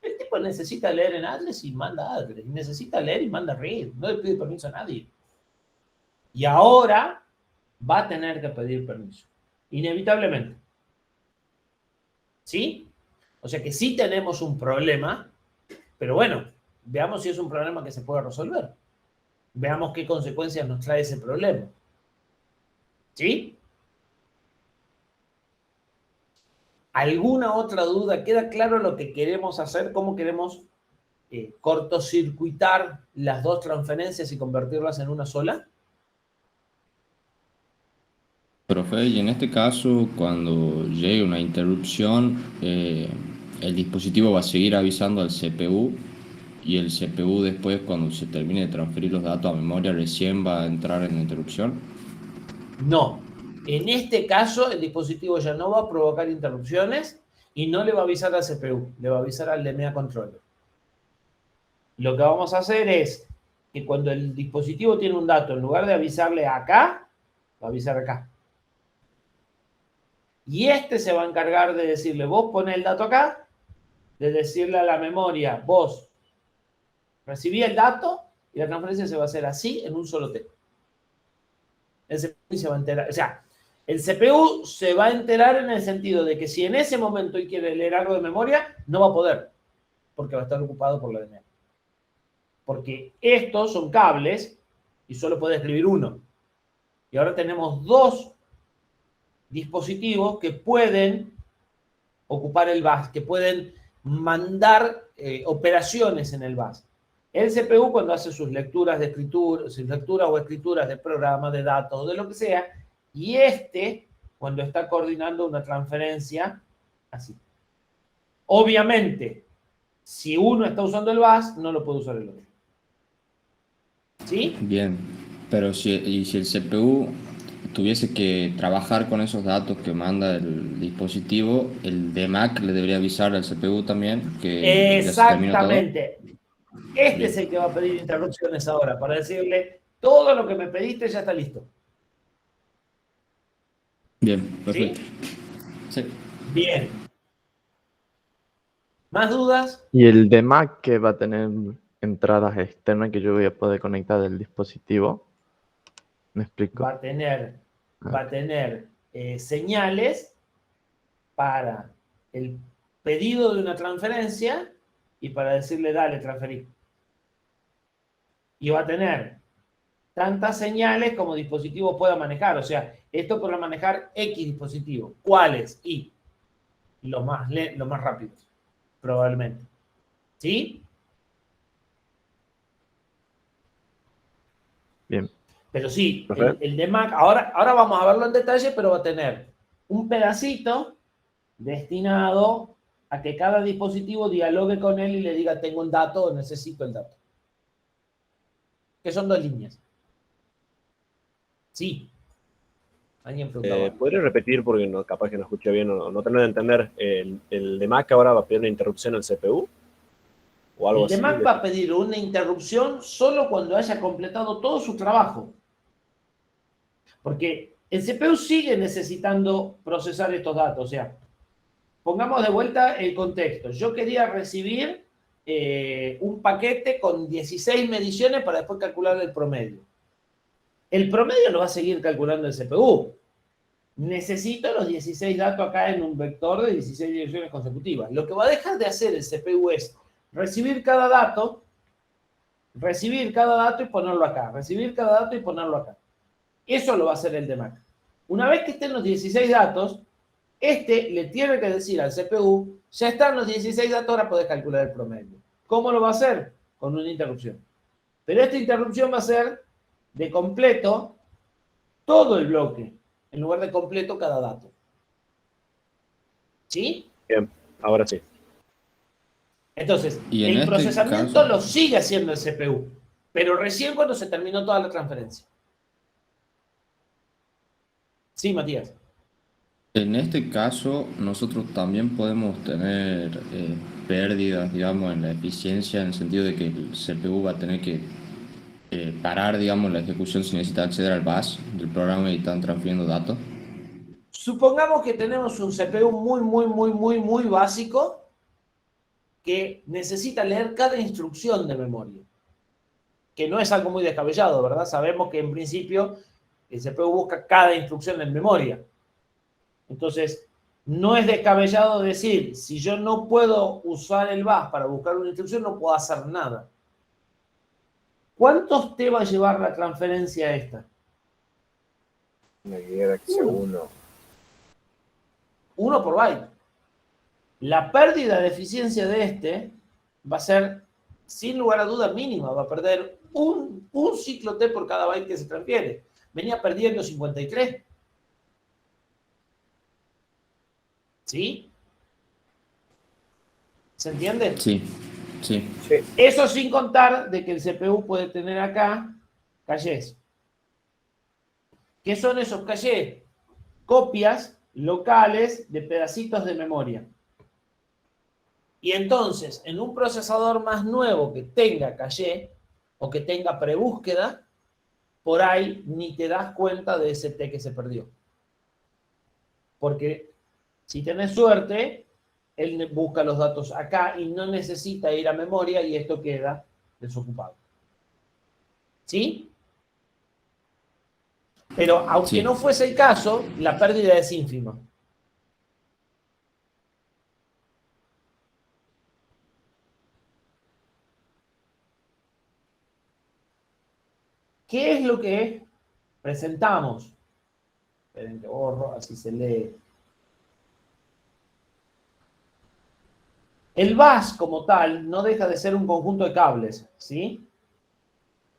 El tipo necesita leer en address y manda address. Y necesita leer y manda read. No le pide permiso a nadie. Y ahora va a tener que pedir permiso. Inevitablemente. ¿Sí? O sea que sí tenemos un problema, pero bueno, veamos si es un problema que se puede resolver. Veamos qué consecuencias nos trae ese problema. ¿Sí? ¿Alguna otra duda? ¿Queda claro lo que queremos hacer? ¿Cómo queremos cortocircuitar las dos transferencias y convertirlas en una sola? Profe, y en este caso, cuando llegue una interrupción, el dispositivo va a seguir avisando al CPU y el CPU después, cuando se termine de transferir los datos a memoria, recién va a entrar en la interrupción. No. En este caso, el dispositivo ya no va a provocar interrupciones y no le va a avisar al CPU, le va a avisar al DMA controller. Lo que vamos a hacer es que cuando el dispositivo tiene un dato, en lugar de avisarle acá, va a avisar acá. Y este se va a encargar de decirle, vos poné el dato acá, de decirle a la memoria, vos recibí el dato y la transferencia se va a hacer así en un solo T. El CPU se va a enterar, o sea, el CPU se va a enterar en el sentido de que si en ese momento él quiere leer algo de memoria, no va a poder, porque va a estar ocupado por la DMA. Porque estos son cables y solo puede escribir uno. Y ahora tenemos dos dispositivos que pueden ocupar el bus, que pueden mandar operaciones en el bus. El CPU, cuando hace sus lecturas de escritura, sus lecturas o escrituras de programas, de datos, de lo que sea, y este, cuando está coordinando una transferencia, así. Obviamente, si uno está usando el bus, no lo puede usar el otro. ¿Sí? Bien, pero si el CPU tuviese que trabajar con esos datos que manda el dispositivo, el DMAC le debería avisar al CPU también que ya se terminó todo. Exactamente. Este es el que va a pedir interrupciones ahora, para decirle, todo lo que me pediste ya está listo. Bien, perfecto. ¿Sí? Sí. Bien. ¿Más dudas? Y el DMAC que va a tener entradas externas que yo voy a poder conectar del dispositivo. ¿Me explico? Va a tener señales para el pedido de una transferencia y para decirle, dale, transferí. Y va a tener tantas señales como dispositivo pueda manejar. O sea, esto podrá manejar X dispositivos. ¿Cuáles? Y los más rápidos, probablemente. ¿Sí? Bien. Pero sí, Perfecto. el DMAC, ahora vamos a verlo en detalle, pero va a tener un pedacito destinado a que cada dispositivo dialogue con él y le diga, tengo un dato o necesito el dato. Que son 2 líneas. Sí. Alguien preguntaba. ¿Podría repetir, porque no, capaz que no escuché bien o no terminé de entender, el de Mac ahora va a pedir una interrupción al CPU? ¿O algo El así? DMAC va a pedir una interrupción solo cuando haya completado todo su trabajo. Porque el CPU sigue necesitando procesar estos datos. O sea, pongamos de vuelta el contexto. Yo quería recibir un paquete con 16 mediciones para después calcular el promedio. El promedio lo va a seguir calculando el CPU. Necesito los 16 datos acá en un vector de 16 direcciones consecutivas. Lo que va a dejar de hacer el CPU es recibir cada dato y ponerlo acá. Recibir cada dato y ponerlo acá. Eso lo va a hacer el DMAC. Una vez que estén los 16 datos, este le tiene que decir al CPU, ya están los 16 datos, ahora podés calcular el promedio. ¿Cómo lo va a hacer? Con una interrupción. Pero esta interrupción va a ser de completo todo el bloque, en lugar de completo cada dato. ¿Sí? Bien, ahora sí. Entonces, Y en el este procesamiento caso- lo sigue haciendo el CPU, pero recién cuando se terminó toda la transferencia. Sí, Matías. En este caso, nosotros también podemos tener pérdidas, digamos, en la eficiencia, en el sentido de que el CPU va a tener que parar, digamos, la ejecución si necesita acceder al bus del programa y están transfiriendo datos. Supongamos que tenemos un CPU muy básico que necesita leer cada instrucción de memoria, que no es algo muy descabellado, ¿verdad? Sabemos que en principio el CPU busca cada instrucción en memoria. Entonces, no es descabellado decir, si yo no puedo usar el bus para buscar una instrucción, no puedo hacer nada. ¿Cuántos te va a llevar la transferencia esta? Una idea que sea uno. 1 por byte. La pérdida de eficiencia de este va a ser, sin lugar a duda, mínima. Va a perder un ciclo T por cada byte que se transfiere. Venía perdiendo 53. ¿Sí? ¿Se entiende? Sí, Sí, Sí, Eso sin contar de que el CPU puede tener acá cachés. ¿Qué son esos cachés? Copias locales de pedacitos de memoria. Y entonces, en un procesador más nuevo que tenga caché o que tenga prebúsqueda, por ahí ni te das cuenta de ese T que se perdió. Porque si tenés suerte, él busca los datos acá y no necesita ir a memoria y esto queda desocupado. ¿Sí? Pero aunque no sí, fuese el caso, la pérdida es ínfima. ¿Qué es lo que presentamos? Esperen que borro, así se lee. El bus como tal no deja de ser un conjunto de cables, ¿sí?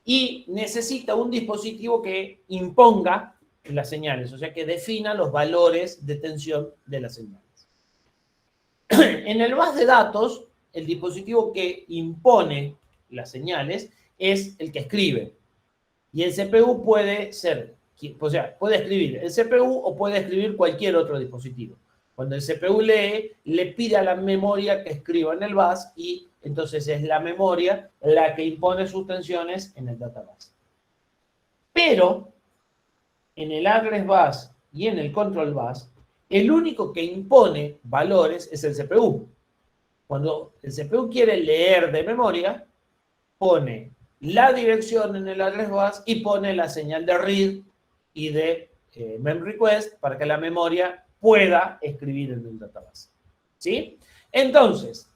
Y necesita un dispositivo que imponga las señales, o sea, que defina los valores de tensión de las señales. En el bus de datos, el dispositivo que impone las señales es el que escribe. Y el CPU puede ser, o sea, puede escribir el CPU o puede escribir cualquier otro dispositivo. Cuando el CPU lee, le pide a la memoria que escriba en el bus y entonces es la memoria la que impone sus tensiones en el database. Pero en el address bus y en el control bus, el único que impone valores es el CPU. Cuando el CPU quiere leer de memoria, pone la dirección en el address bus y pone la señal de read y de memRequest para que la memoria pueda escribir en el database. ¿Sí? Entonces,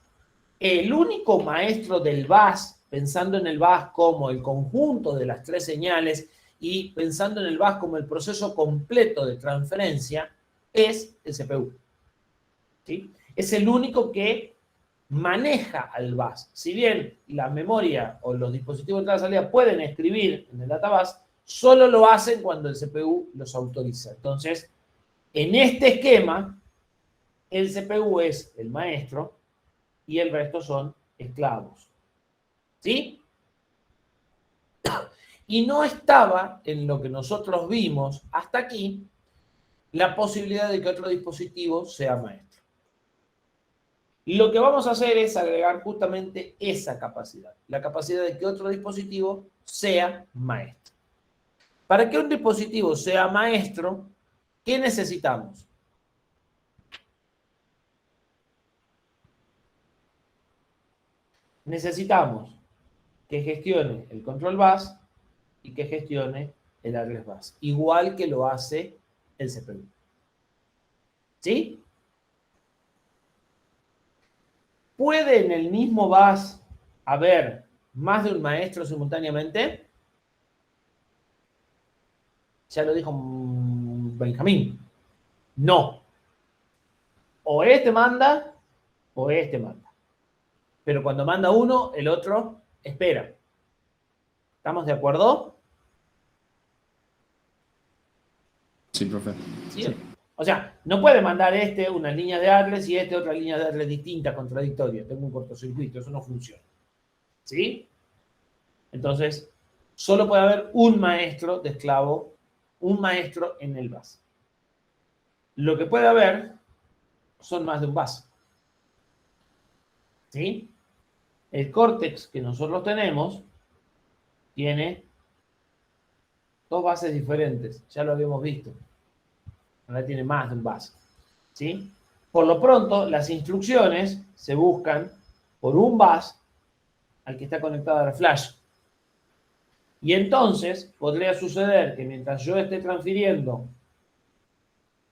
el único maestro del bus, pensando en el bus como el conjunto de las tres señales y pensando en el bus como el proceso completo de transferencia, es el CPU. ¿Sí? Es el único que maneja al bus. Si bien la memoria o los dispositivos de entrada y salida pueden escribir en el database, solo lo hacen cuando el CPU los autoriza. Entonces, en este esquema, el CPU es el maestro y el resto son esclavos. ¿Sí? Y no estaba en lo que nosotros vimos hasta aquí la posibilidad de que otro dispositivo sea maestro. Y lo que vamos a hacer es agregar justamente esa capacidad, la capacidad de que otro dispositivo sea maestro. Para que un dispositivo sea maestro, ¿qué necesitamos? Necesitamos que gestione el control bus y que gestione el address bus, igual que lo hace el CPU. ¿Sí? ¿Puede en el mismo bus haber más de un maestro simultáneamente? Ya lo dijo Benjamín. No. O este manda o este manda. Pero cuando manda uno, el otro espera. ¿Estamos de acuerdo? sí, profe. ¿Sí? Sí. O sea, no puede mandar este una línea de address y este otra línea de address distinta, contradictoria. Tengo un cortocircuito, eso no funciona. ¿Sí? Entonces, solo puede haber un maestro de esclavo, un maestro en el bus. Lo que puede haber son más de un bus. ¿Sí? El córtex que nosotros tenemos tiene dos bases diferentes, ya lo habíamos visto. Ahora tiene más de un bus. ¿Sí? Por lo pronto, las instrucciones se buscan por un bus al que está conectado al flash. Y entonces podría suceder que mientras yo esté transfiriendo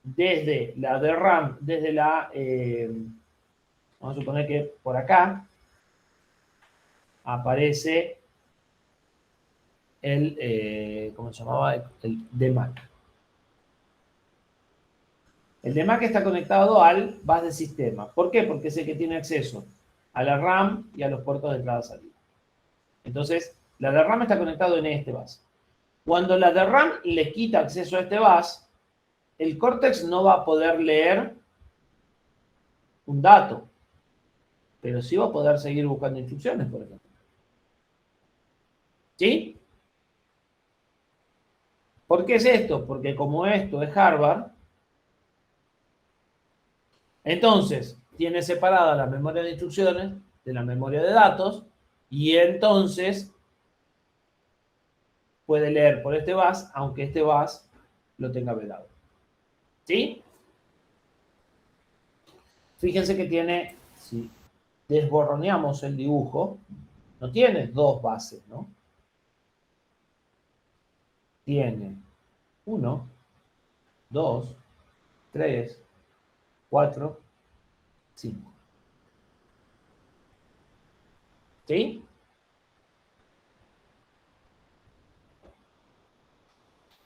desde la DRAM, desde la, vamos a suponer que por acá aparece el, ¿cómo se llamaba? El DMAC. El DMAC está conectado al bus de sistema. ¿Por qué? Porque es el que tiene acceso a la RAM y a los puertos de entrada-salida. Entonces, la de RAM está conectado en este bus. Cuando la de RAM le quita acceso a este bus, el Cortex no va a poder leer un dato. pero sí va a poder seguir buscando instrucciones, por ejemplo. ¿Sí? ¿Por qué es esto? Porque como esto es Harvard, entonces tiene separada la memoria de instrucciones de la memoria de datos y entonces puede leer por este bus, aunque este bus lo tenga vedado. ¿Sí? Fíjense que tiene, si desborroneamos el dibujo, no tiene dos bases, ¿no? Tiene 1, 2, 3, 4, 5. ¿Sí?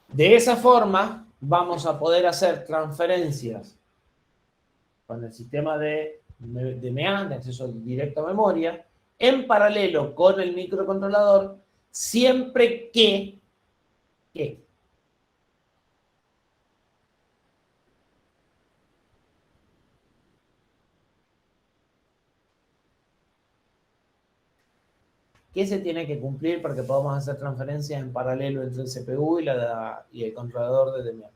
De esa forma vamos a poder hacer transferencias con el sistema de DMA, de acceso directo a memoria, en paralelo con el microcontrolador, siempre que ¿qué se tiene que cumplir para que podamos hacer transferencias en paralelo entre el CPU y el controlador de DMA?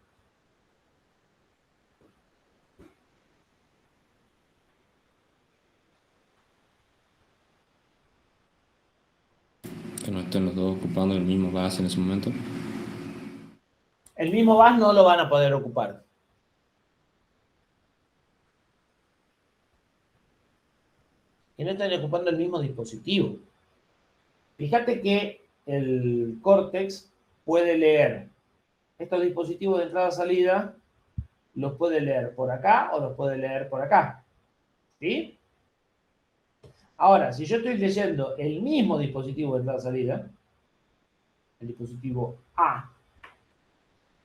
Que no estén los dos ocupando el mismo bus en ese momento. El mismo bus no lo van a poder ocupar. Que no estén ocupando el mismo dispositivo. Fíjate que el Cortex puede leer estos dispositivos de entrada-salida, los puede leer por acá o los puede leer por acá. ¿Sí? Ahora, si yo estoy leyendo el mismo dispositivo de entrada-salida, el dispositivo A,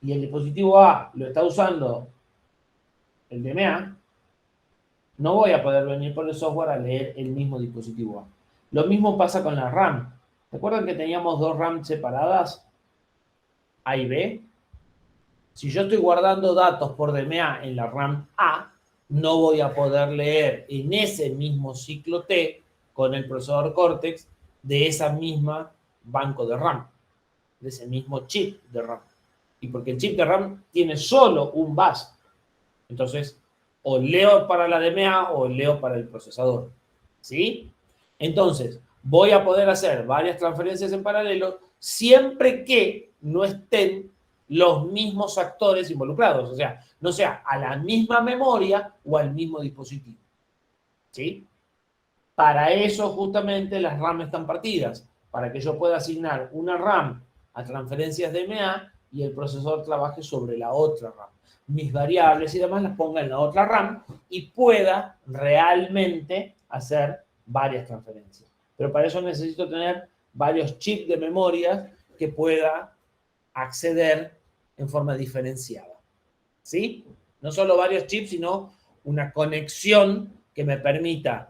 y el dispositivo A lo está usando el DMA, no voy a poder venir por el software a leer el mismo dispositivo A. Lo mismo pasa con la RAM. ¿Recuerdan que teníamos dos RAM separadas? A y B. Si yo estoy guardando datos por DMA en la RAM A, no voy a poder leer en ese mismo ciclo T con el procesador Cortex de esa misma banco de RAM, de ese mismo chip de RAM. Y porque el chip de RAM tiene solo un bus. Entonces, o leo para la DMA o leo para el procesador. ¿Sí? Entonces, voy a poder hacer varias transferencias en paralelo siempre que no estén los mismos actores involucrados. O sea, no sea a la misma memoria o al mismo dispositivo. ¿Sí? Para eso justamente las RAM están partidas, para que yo pueda asignar una RAM a transferencias DMA y el procesador trabaje sobre la otra RAM. Mis variables y demás las ponga en la otra RAM y pueda realmente hacer varias transferencias. Pero para eso necesito tener varios chips de memoria que pueda acceder en forma diferenciada. ¿Sí? No solo varios chips, sino una conexión que me permita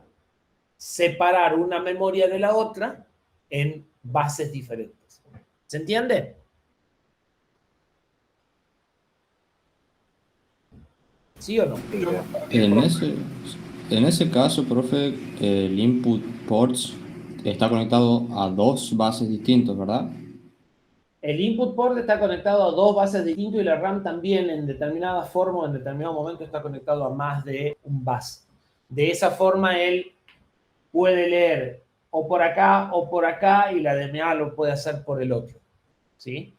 separar una memoria de la otra en bases diferentes. ¿Se entiende? ¿Sí o no? En ese caso, profe, el input ports está conectado a dos bases distintas, ¿verdad? El input port está conectado a dos bases distintas y la RAM también en determinada forma o en determinado momento está conectado a más de un bus. De esa forma él puede leer o por acá y la DMA lo puede hacer por el otro. ¿Sí?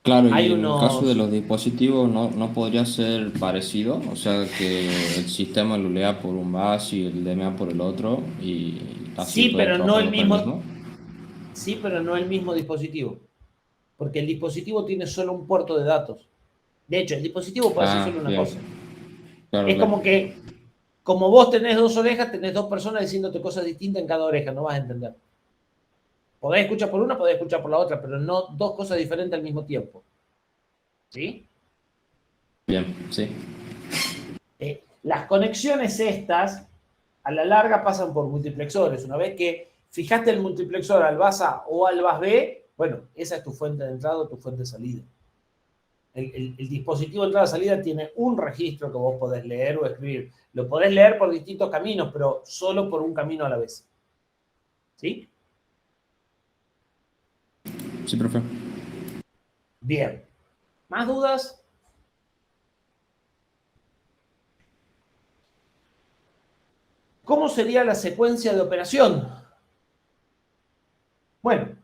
Claro, y Hay en el caso de unos... los dispositivos no podría ser parecido, o sea que el sistema lo lea por un bus y el DMA por el otro y así Sí, puede pero no trabajar el con el mismo. Sí, pero no el mismo dispositivo. Porque el dispositivo tiene solo un puerto de datos. De hecho, el dispositivo puede hacer Ah, solo una bien, cosa. claro, Es claro. como que, como vos tenés dos orejas, tenés dos personas diciéndote cosas distintas en cada oreja, no vas a entender. Podés escuchar por una, podés escuchar por la otra, pero no dos cosas diferentes al mismo tiempo. ¿Sí? Bien, sí. Las conexiones estas, a la larga, pasan por multiplexores. Una vez que fijaste el multiplexor al bus A o al bus B, bueno, esa es tu fuente de entrada o tu fuente de salida. El dispositivo de entrada-salida tiene un registro que vos podés leer o escribir. Lo podés leer por distintos caminos, pero solo por un camino a la vez. ¿Sí? Sí, profe. Bien. ¿Más dudas? ¿Cómo sería la secuencia de operación? Bueno,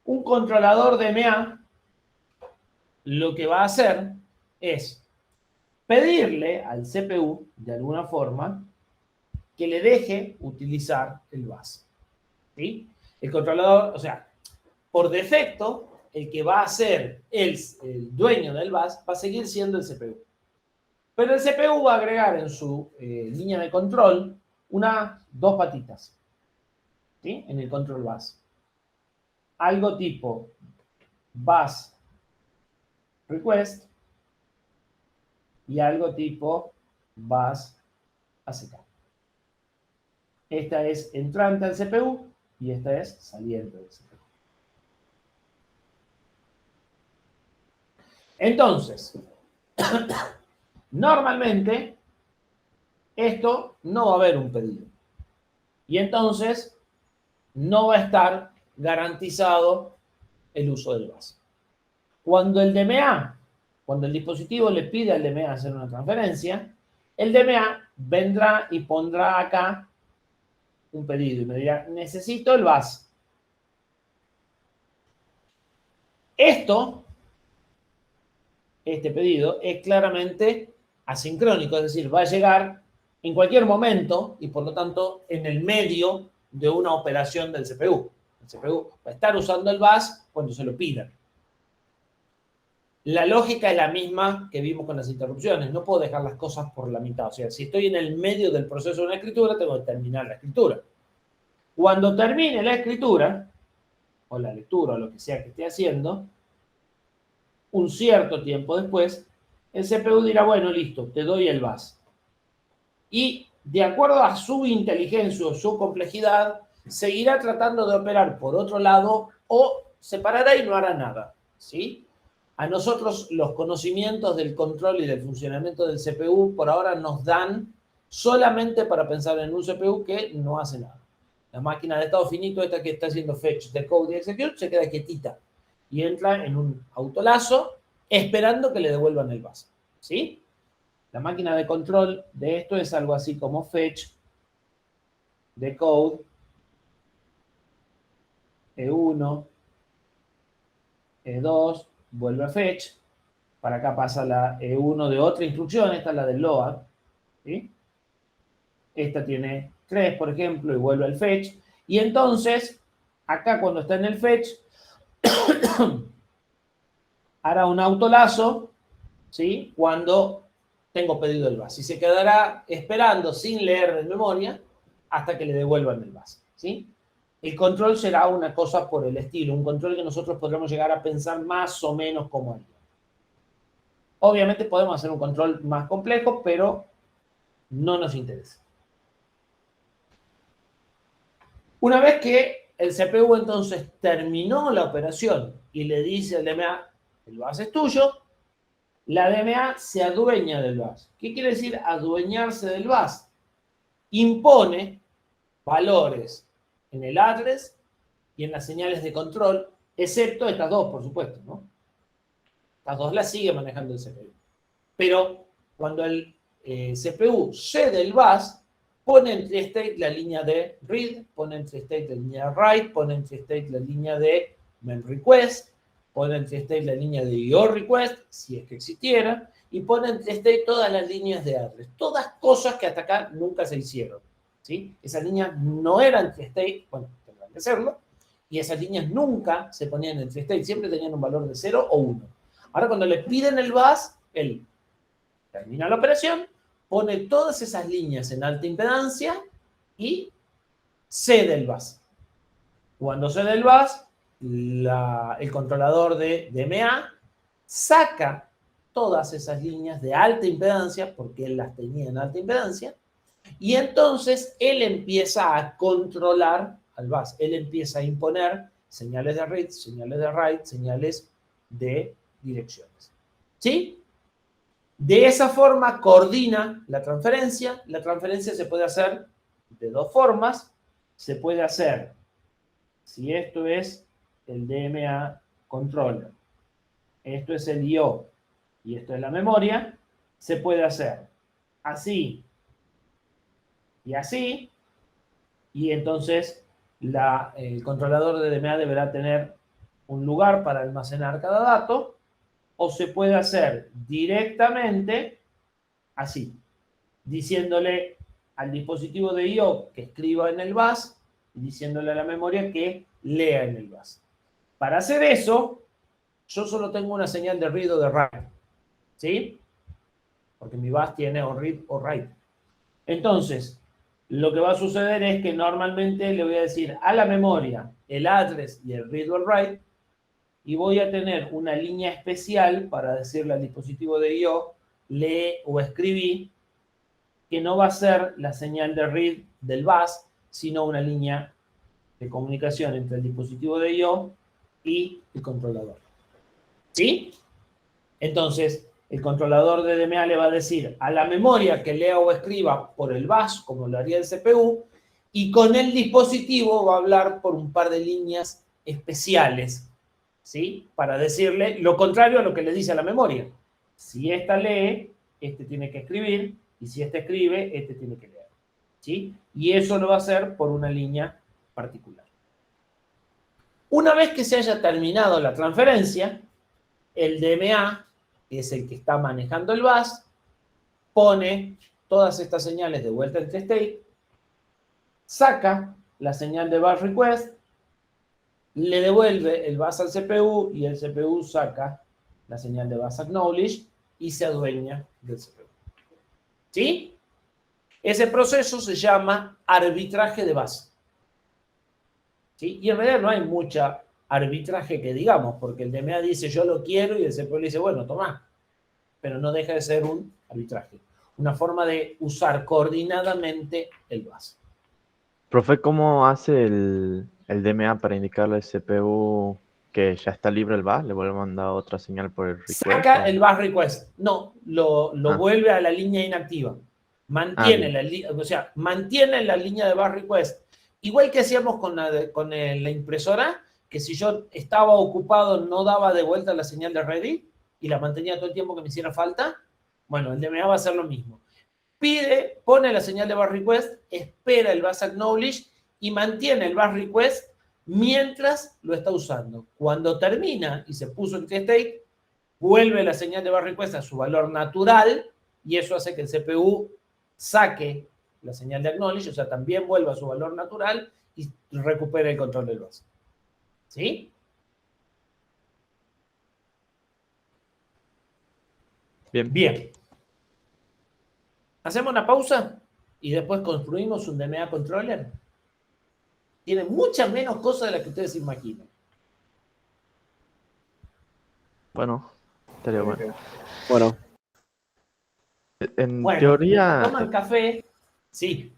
un controlador de DMA lo que va a hacer es pedirle al CPU, de alguna forma, que le deje utilizar el bus. ¿Sí? El controlador, o sea, por defecto, el que va a ser el dueño del bus va a seguir siendo el CPU. Pero el CPU va a agregar en su línea de control dos patitas. ¿Sí? En el control bus. Algo tipo bus request y algo tipo bus ACK. Esta es entrante al CPU y esta es saliente del CPU. Entonces, normalmente esto no va a haber un pedido. Y entonces no va a estar garantizado el uso del bus. Cuando el DMA, cuando el dispositivo le pide al DMA hacer una transferencia, el DMA vendrá y pondrá acá un pedido y me dirá, necesito el bus. Este pedido es claramente asincrónico, es decir, va a llegar en cualquier momento y por lo tanto en el medio de una operación del CPU. El CPU va a estar usando el bus cuando se lo pidan. La lógica es la misma que vimos con las interrupciones. No puedo dejar las cosas por la mitad. O sea, si estoy en el medio del proceso de una escritura, tengo que terminar la escritura. Cuando termine la escritura, o la lectura, o lo que sea que esté haciendo, un cierto tiempo después, el CPU dirá, bueno, listo, te doy el bus. Y de acuerdo a su inteligencia o su complejidad, seguirá tratando de operar por otro lado o se parará y no hará nada. ¿Sí? A nosotros los conocimientos del control y del funcionamiento del CPU por ahora nos dan solamente para pensar en un CPU que no hace nada. La máquina de estado finito, esta que está haciendo fetch, decode y execute, se queda quietita y entra en un autolazo esperando que le devuelvan el bus. ¿Sí? La máquina de control de esto es algo así como fetch, decode, E1, E2, vuelve a fetch, para acá pasa la E1 de otra instrucción, esta es la del load, ¿sí? Esta tiene 3, por ejemplo, y vuelve al fetch, y entonces, acá cuando está en el fetch, hará un autolazo, ¿sí? Cuando tengo pedido el bus, y se quedará esperando sin leer de memoria hasta que le devuelvan el bus, ¿sí? El control será una cosa por el estilo, un control que nosotros podremos llegar a pensar más o menos como él. Obviamente podemos hacer un control más complejo, pero no nos interesa. Una vez que el CPU entonces terminó la operación y le dice al DMA, el bus es tuyo, la DMA se adueña del bus. ¿Qué quiere decir adueñarse del bus? Impone valores en el address y en las señales de control, excepto estas dos, por supuesto, ¿no? Estas dos las sigue manejando el CPU. Pero cuando el CPU cede el bus, pone entre state la línea de read, pone entre state la línea de write, pone entre state la línea de main request, pone entre state la línea de IO request, si es que existiera, y pone entre state todas las líneas de address. Todas cosas que hasta acá nunca se hicieron. ¿Sí? Esas líneas no eran entre state, bueno, tendrán que serlo, y esas líneas nunca se ponían entre state, siempre tenían un valor de 0 o 1. Ahora cuando le piden el bus, él termina la operación, pone todas esas líneas en alta impedancia y cede el bus. Cuando cede el bus, el controlador de DMA saca todas esas líneas de alta impedancia, porque él las tenía en alta impedancia, y entonces él empieza a controlar al bus. Él empieza a imponer señales de read, señales de write, señales de direcciones. ¿Sí? De esa forma coordina la transferencia. La transferencia se puede hacer de dos formas. Se puede hacer, si esto es el DMA controller, esto es el I/O y esto es la memoria, se puede hacer así y así, y entonces el controlador de DMA deberá tener un lugar para almacenar cada dato, o se puede hacer directamente así, diciéndole al dispositivo de I/O que escriba en el bus y diciéndole a la memoria que lea en el bus. Para hacer eso, yo solo tengo una señal de read o de write, ¿sí? Porque mi bus tiene o read o write. Entonces, lo que va a suceder es que normalmente le voy a decir a la memoria el address y el read o el write, y voy a tener una línea especial para decirle al dispositivo de I/O lee o escribí, que no va a ser la señal de read del bus, sino una línea de comunicación entre el dispositivo de I/O y el controlador. ¿Sí? Entonces, el controlador de DMA le va a decir a la memoria que lea o escriba por el bus, como lo haría el CPU, y con el dispositivo va a hablar por un par de líneas especiales, ¿sí? Para decirle lo contrario a lo que le dice a la memoria. Si esta lee, este tiene que escribir, y si este escribe, este tiene que leer, ¿sí? Y eso lo va a hacer por una línea particular. Una vez que se haya terminado la transferencia, el DMA, que es el que está manejando el bus, pone todas estas señales de vuelta entre state, saca la señal de bus request, le devuelve el bus al CPU y el CPU saca la señal de bus acknowledge y se adueña del CPU. ¿Sí? Ese proceso se llama arbitraje de bus. ¿Sí? Y en realidad no hay mucha arbitraje que digamos, porque el DMA dice yo lo quiero y el CPU le dice bueno, toma. Pero no deja de ser un arbitraje. Una forma de usar coordinadamente el bus. Profe, ¿cómo hace el DMA para indicarle al CPU que ya está libre el bus? ¿Le vuelve a mandar otra señal por el request? Saca el bus request. No, lo Ah. vuelve a la línea inactiva. Mantiene mantiene la línea de bus request. Igual que hacíamos con la impresora, que si yo estaba ocupado no daba de vuelta la señal de ready y la mantenía todo el tiempo que me hiciera falta. Bueno, el DMA va a hacer lo mismo. Pide, pone la señal de bus request, espera el bus acknowledge y mantiene el bus request mientras lo está usando. Cuando termina y se puso en state, vuelve la señal de bus request a su valor natural y eso hace que el CPU saque la señal de acknowledge, o sea, también vuelva a su valor natural y recupere el control del bus. ¿Sí? Bien. Bien. Hacemos una pausa y después construimos un DMA controller. Tiene muchas menos cosas de las que ustedes se imaginan. Bueno, estaría bueno. Bueno, En Bueno, teoría, toman café. Sí.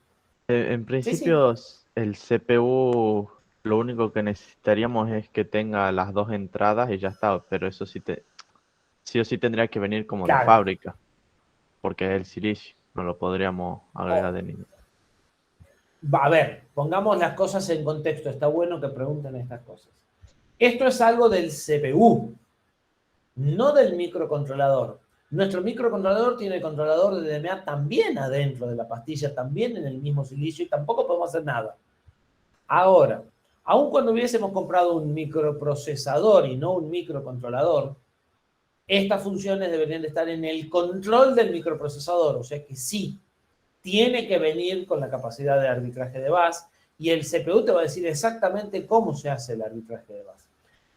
en principio, el CPU lo único que necesitaríamos es que tenga las dos entradas y ya está, pero eso sí o sí tendría que venir como de Claro. fábrica, porque es el silicio, no lo podríamos agregar de ningún. A ver, pongamos las cosas en contexto. Está bueno que pregunten estas cosas. Esto es algo del CPU, no del microcontrolador. Nuestro microcontrolador tiene el controlador de DMA también adentro de la pastilla, también en el mismo silicio, y tampoco podemos hacer nada. Ahora, aun cuando hubiésemos comprado un microprocesador y no un microcontrolador, estas funciones deberían de estar en el control del microprocesador, o sea que sí, tiene que venir con la capacidad de arbitraje de bus y el CPU te va a decir exactamente cómo se hace el arbitraje de bus.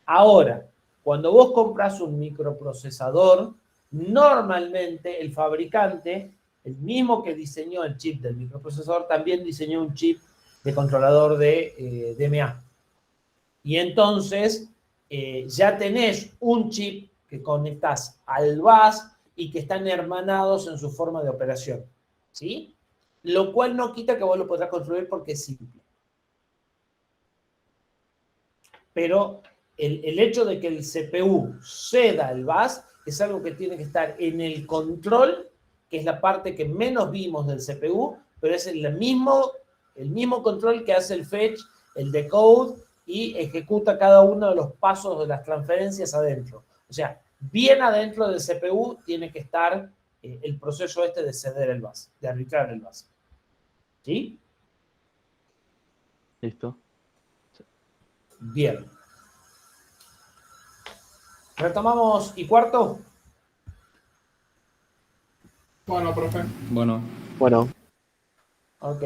Ahora, cuando vos compras un microprocesador, normalmente el fabricante, el mismo que diseñó el chip del microprocesador, también diseñó un chip de controlador de DMA. Y entonces ya tenés un chip que conectás al bus y que están hermanados en su forma de operación. ¿Sí? Lo cual no quita que vos lo podrás construir porque es simple. Pero el hecho de que el CPU ceda el bus es algo que tiene que estar en el control, que es la parte que menos vimos del CPU, pero es el mismo control que hace el fetch, el decode y ejecuta cada uno de los pasos de las transferencias adentro. O sea, bien adentro del CPU tiene que estar el proceso este de ceder el base, de arbitrar el base. ¿Sí? ¿Listo? Bien. Retomamos y cuarto. Bueno, profe. Bueno. Bueno. Ok.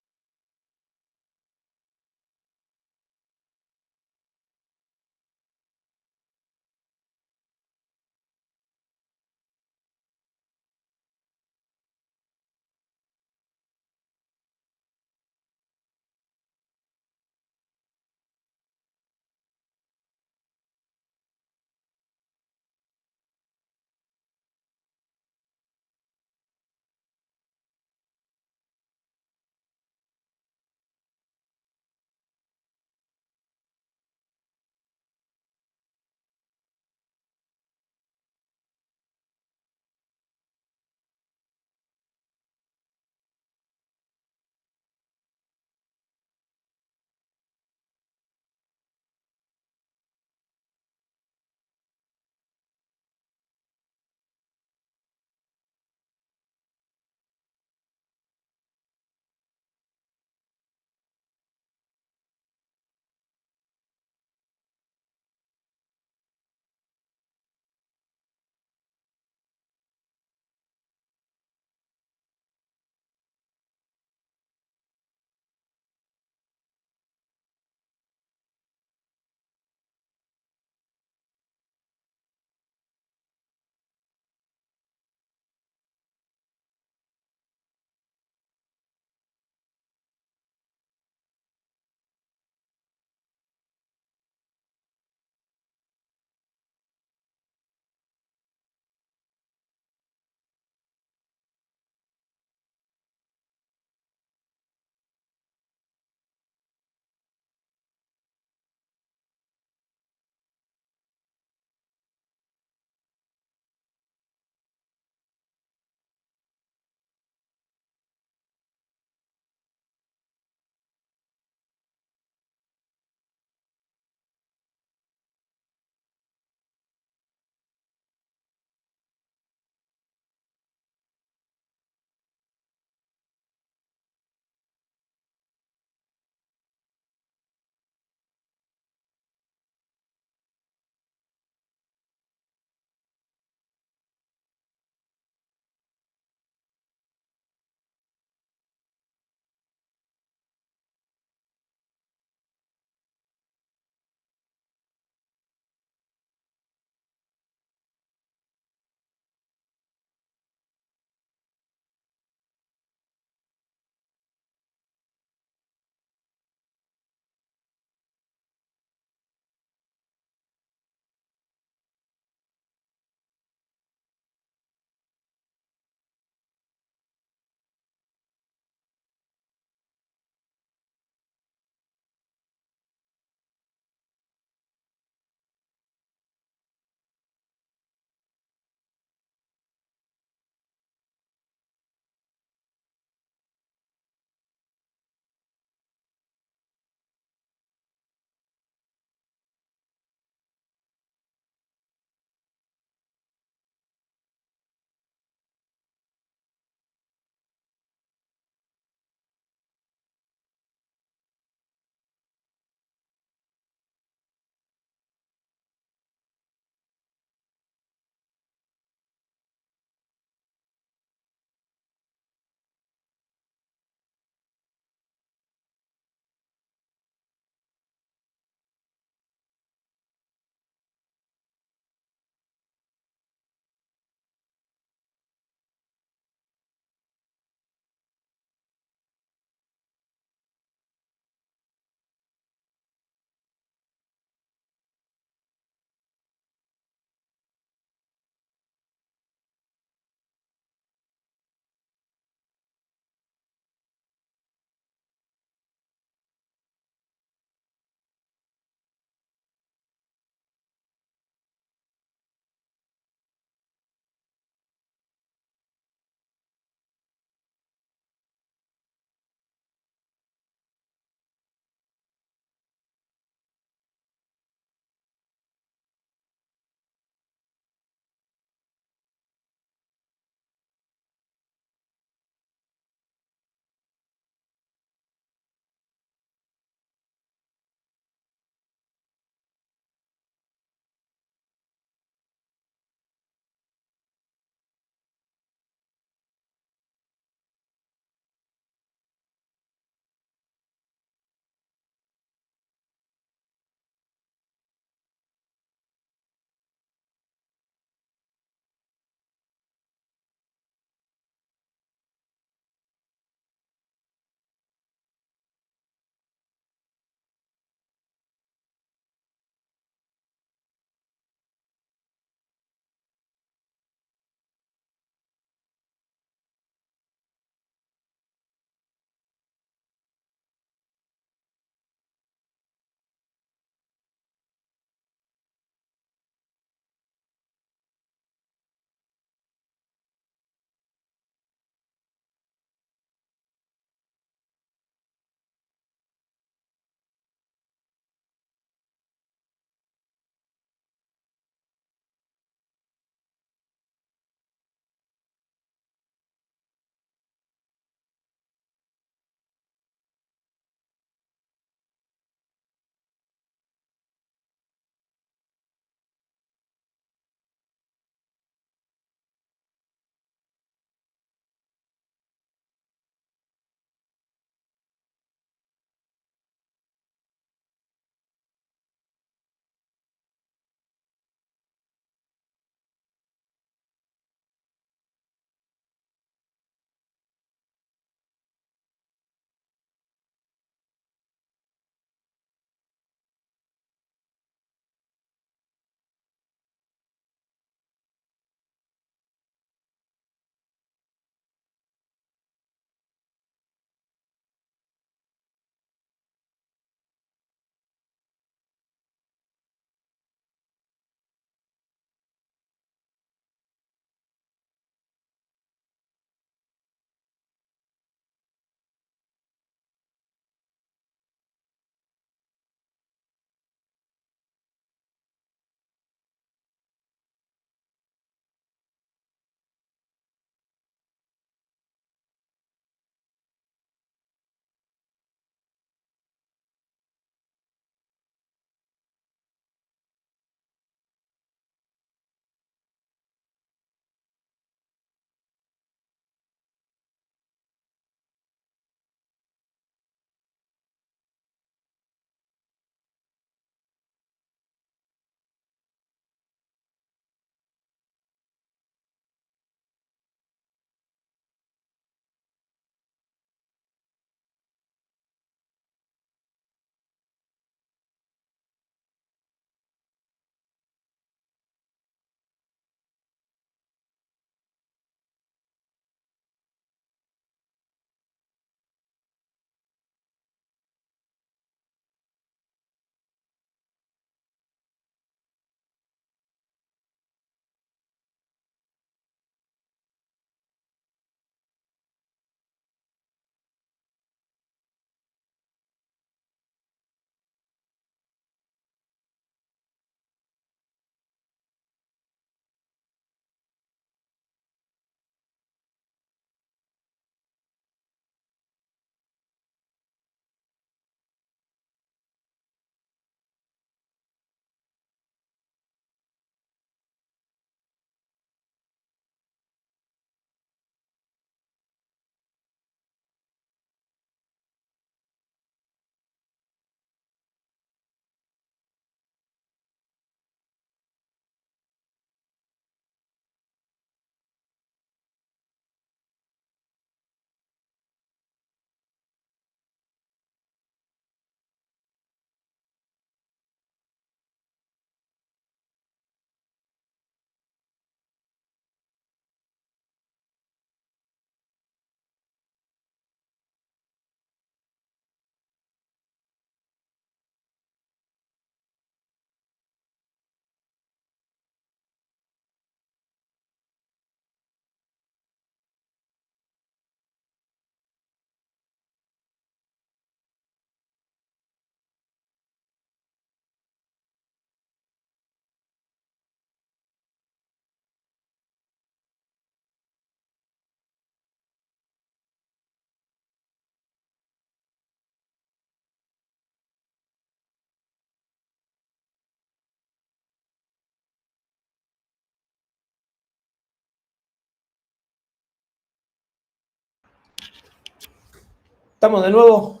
¿Estamos de nuevo?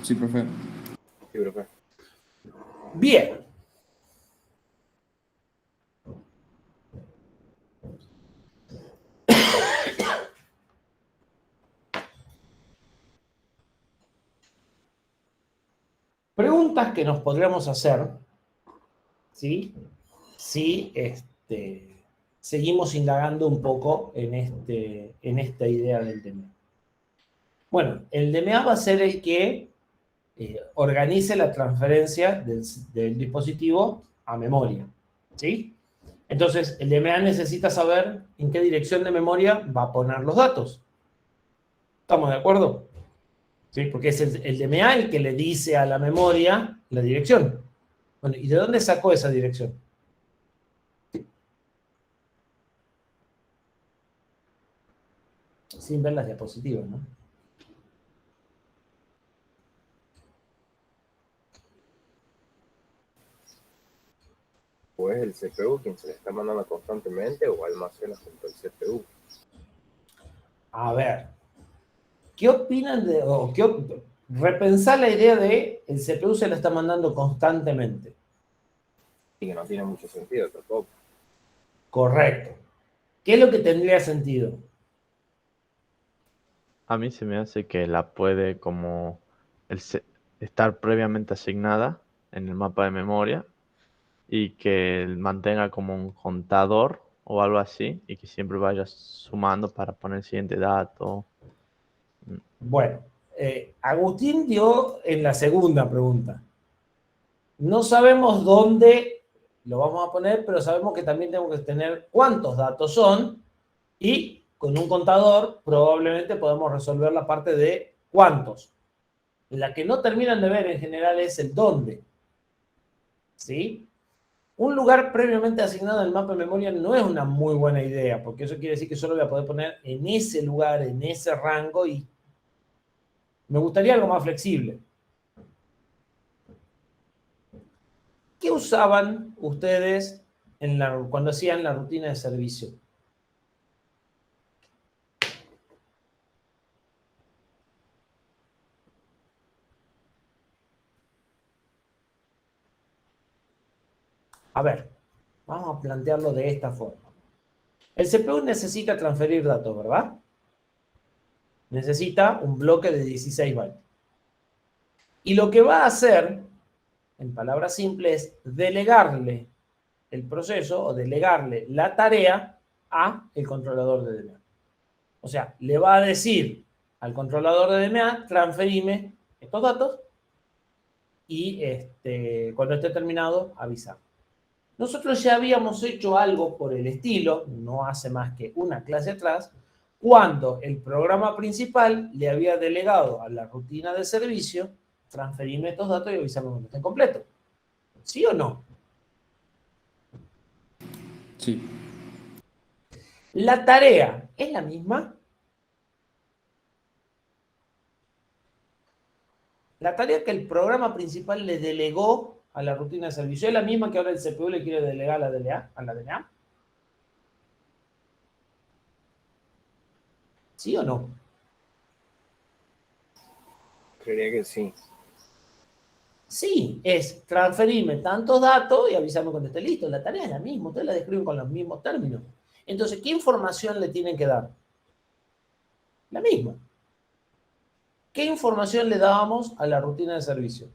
Sí, profe. Sí, profe. Bien. Preguntas que nos podríamos hacer, ¿sí? Si seguimos indagando un poco en esta idea del DMA. Bueno, el DMA va a ser el que organice la transferencia del dispositivo a memoria, ¿sí? Entonces, el DMA necesita saber en qué dirección de memoria va a poner los datos. ¿Estamos de acuerdo? ¿Sí? Porque es el DMA el que le dice a la memoria la dirección. Bueno, ¿y de dónde sacó esa dirección? Sin ver las diapositivas, ¿no? ¿O es el CPU quien se le está mandando constantemente o almacena junto al CPU? A ver, ¿qué opinan repensar la idea de el CPU se la está mandando constantemente? Y que no tiene mucho sentido tampoco. Correcto. ¿Qué es lo que tendría sentido? A mí se me hace que la puede como estar previamente asignada en el mapa de memoria y que mantenga como un contador o algo así y que siempre vaya sumando para poner el siguiente dato. Bueno, Agustín dio en la segunda pregunta. No sabemos dónde lo vamos a poner, pero sabemos que también tenemos que tener cuántos datos son y con un contador probablemente podemos resolver la parte de cuántos. La que no terminan de ver en general es el dónde. ¿Sí? Un lugar previamente asignado en el mapa de memoria no es una muy buena idea, porque eso quiere decir que solo voy a poder poner en ese lugar, en ese rango, y me gustaría algo más flexible. ¿Qué usaban ustedes cuando hacían la rutina de servicio? A ver, vamos a plantearlo de esta forma. El CPU necesita transferir datos, ¿verdad? Necesita un bloque de 16 bytes. Y lo que va a hacer, en palabras simples, es delegarle el proceso o delegarle la tarea a el controlador de DMA. O sea, le va a decir al controlador de DMA, transferime estos datos y cuando esté terminado, avisar. Nosotros ya habíamos hecho algo por el estilo, no hace más que una clase atrás, cuando el programa principal le había delegado a la rutina de servicio, transferirme estos datos y avisarme cuando estén completos. ¿Sí o no? Sí. La tarea es la misma. La tarea que el programa principal le delegó a la rutina de servicio es la misma que ahora el CPU le quiere delegar a la DNA. ¿Sí o no? Creería que sí. Sí, es transferirme tantos datos y avisarme cuando esté listo. La tarea es la misma, ustedes la describen con los mismos términos. Entonces, ¿qué información le tienen que dar? La misma. ¿Qué información le dábamos a la rutina de servicio?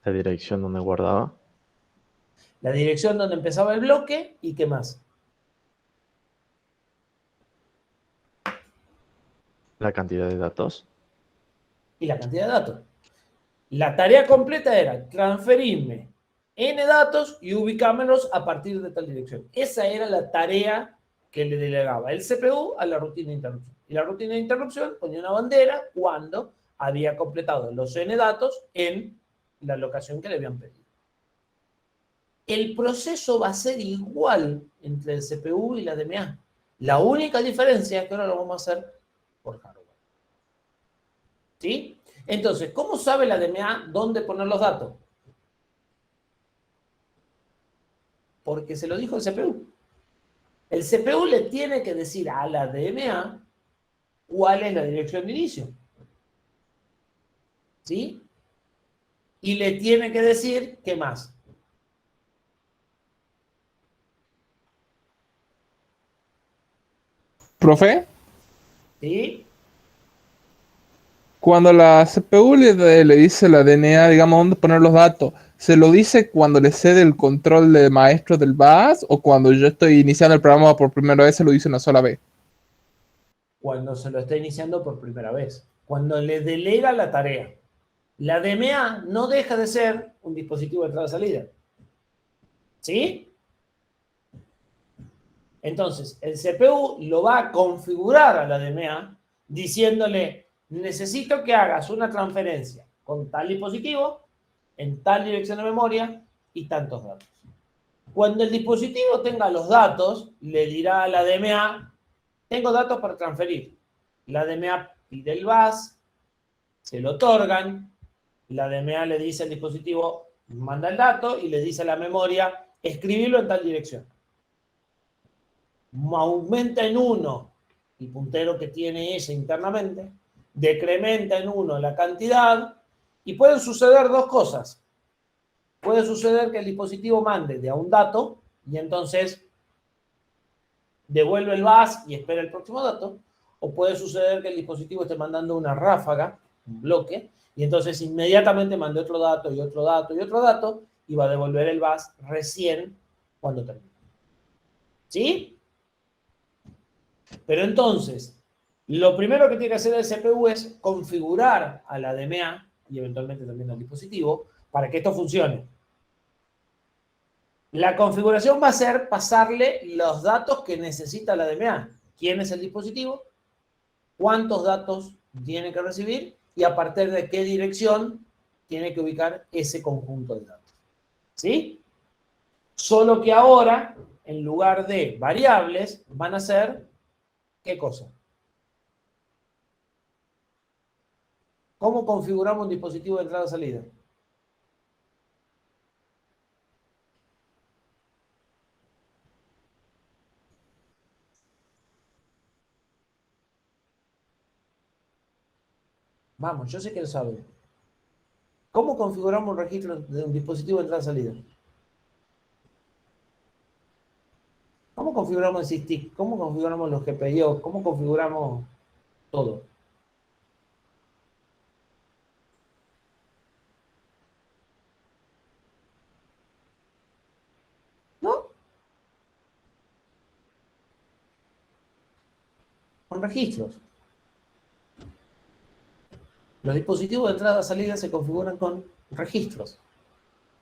La dirección donde guardaba. La dirección donde empezaba el bloque y qué más. La cantidad de datos. Y la cantidad de datos. La tarea completa era transferirme N datos y ubicármelos a partir de tal dirección. Esa era la tarea que le delegaba el CPU a la rutina de interrupción. Y la rutina de interrupción ponía una bandera cuando había completado los N datos en la locación que le habían pedido. El proceso va a ser igual entre el CPU y la DMA. La única diferencia es que ahora lo vamos a hacer por hardware. ¿Sí? Entonces, ¿cómo sabe la DMA dónde poner los datos? Porque se lo dijo el CPU. El CPU le tiene que decir a la DMA cuál es la dirección de inicio. ¿Sí? Y le tiene que decir qué más. Profe, ¿Sí? cuando la CPU le dice a la DNA, digamos, dónde poner los datos, ¿se lo dice cuando le cede el control de maestro del bus o cuando yo estoy iniciando el programa por primera vez se lo dice una sola vez? Cuando se lo está iniciando por primera vez. Cuando le delega la tarea. La DMA no deja de ser un dispositivo de entrada-salida. ¿Sí? Entonces, el CPU lo va a configurar a la DMA diciéndole, necesito que hagas una transferencia con tal dispositivo, en tal dirección de memoria y tantos datos. Cuando el dispositivo tenga los datos, le dirá a la DMA, tengo datos para transferir. La DMA pide el bus, se lo otorgan, la DMA le dice al dispositivo, manda el dato y le dice a la memoria, escribirlo en tal dirección. Aumenta en 1 el puntero que tiene ella internamente, decrementa en 1 la cantidad y pueden suceder dos cosas. Puede suceder que el dispositivo mande de a un dato y entonces devuelve el bus y espera el próximo dato, o puede suceder que el dispositivo esté mandando una ráfaga, un bloque, y entonces inmediatamente mande otro dato y otro dato y otro dato y va a devolver el bus recién cuando termine. ¿Sí? Pero entonces, lo primero que tiene que hacer el CPU es configurar a la DMA y eventualmente también al dispositivo para que esto funcione. La configuración va a ser pasarle los datos que necesita la DMA. ¿Quién es el dispositivo? ¿Cuántos datos tiene que recibir? Y a partir de qué dirección tiene que ubicar ese conjunto de datos. ¿Sí? Solo que ahora, en lugar de variables, van a ser, ¿qué cosa? ¿Cómo configuramos un dispositivo de entrada-salida? Vamos, yo sé que lo saben. ¿Cómo configuramos un registro de un dispositivo de entrada-salida? ¿Cómo configuramos el SysTick? ¿Cómo configuramos los GPIO? ¿Cómo configuramos todo? ¿No? Con registros. Los dispositivos de entrada-salida se configuran con registros.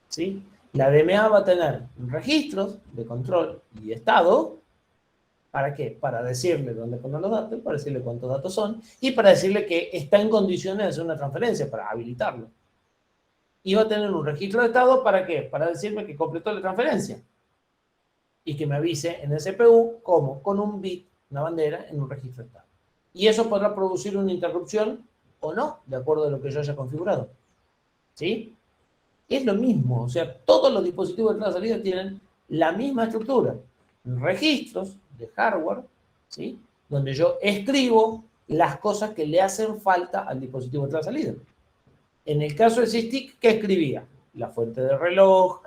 ¿Sí? La DMA va a tener registros de control y estado. ¿Para qué? Para decirle dónde poner los datos, para decirle cuántos datos son y para decirle que está en condiciones de hacer una transferencia, para habilitarlo. Y va a tener un registro de estado, ¿para qué? Para decirme que completó la transferencia y que me avise en el CPU cómo, con un bit, una bandera, en un registro de estado. Y eso podrá producir una interrupción o no, de acuerdo a lo que yo haya configurado. ¿Sí? Es lo mismo, o sea, todos los dispositivos de entrada-salida tienen la misma estructura. Registros de hardware, ¿sí? Donde yo escribo las cosas que le hacen falta al dispositivo de entrada-salida. En el caso del SysTick, ¿qué escribía? La fuente de reloj,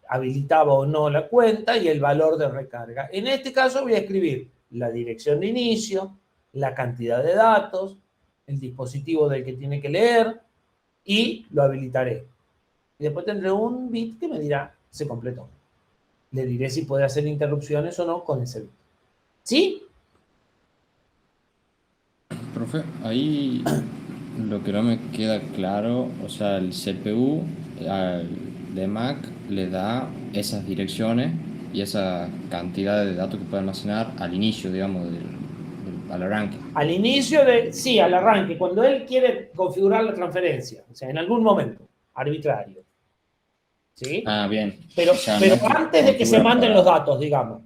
habilitaba o no la cuenta y el valor de recarga. En este caso voy a escribir la dirección de inicio, la cantidad de datos, el dispositivo del que tiene que leer y lo habilitaré. Y después tendré un bit que me dirá, se completó. Le diré si puede hacer interrupciones o no con ese bit. ¿Sí? Profe, ahí lo que no me queda claro, o sea, el CPU de Mac le da esas direcciones y esa cantidad de datos que puede almacenar al inicio, digamos, al arranque. Al inicio de, sí, al arranque, cuando él quiere configurar la transferencia, o sea, en algún momento, arbitrario. ¿Sí? Ah, bien. Pero, O sea, pero no es que antes de que se configura manden para- los datos, digamos.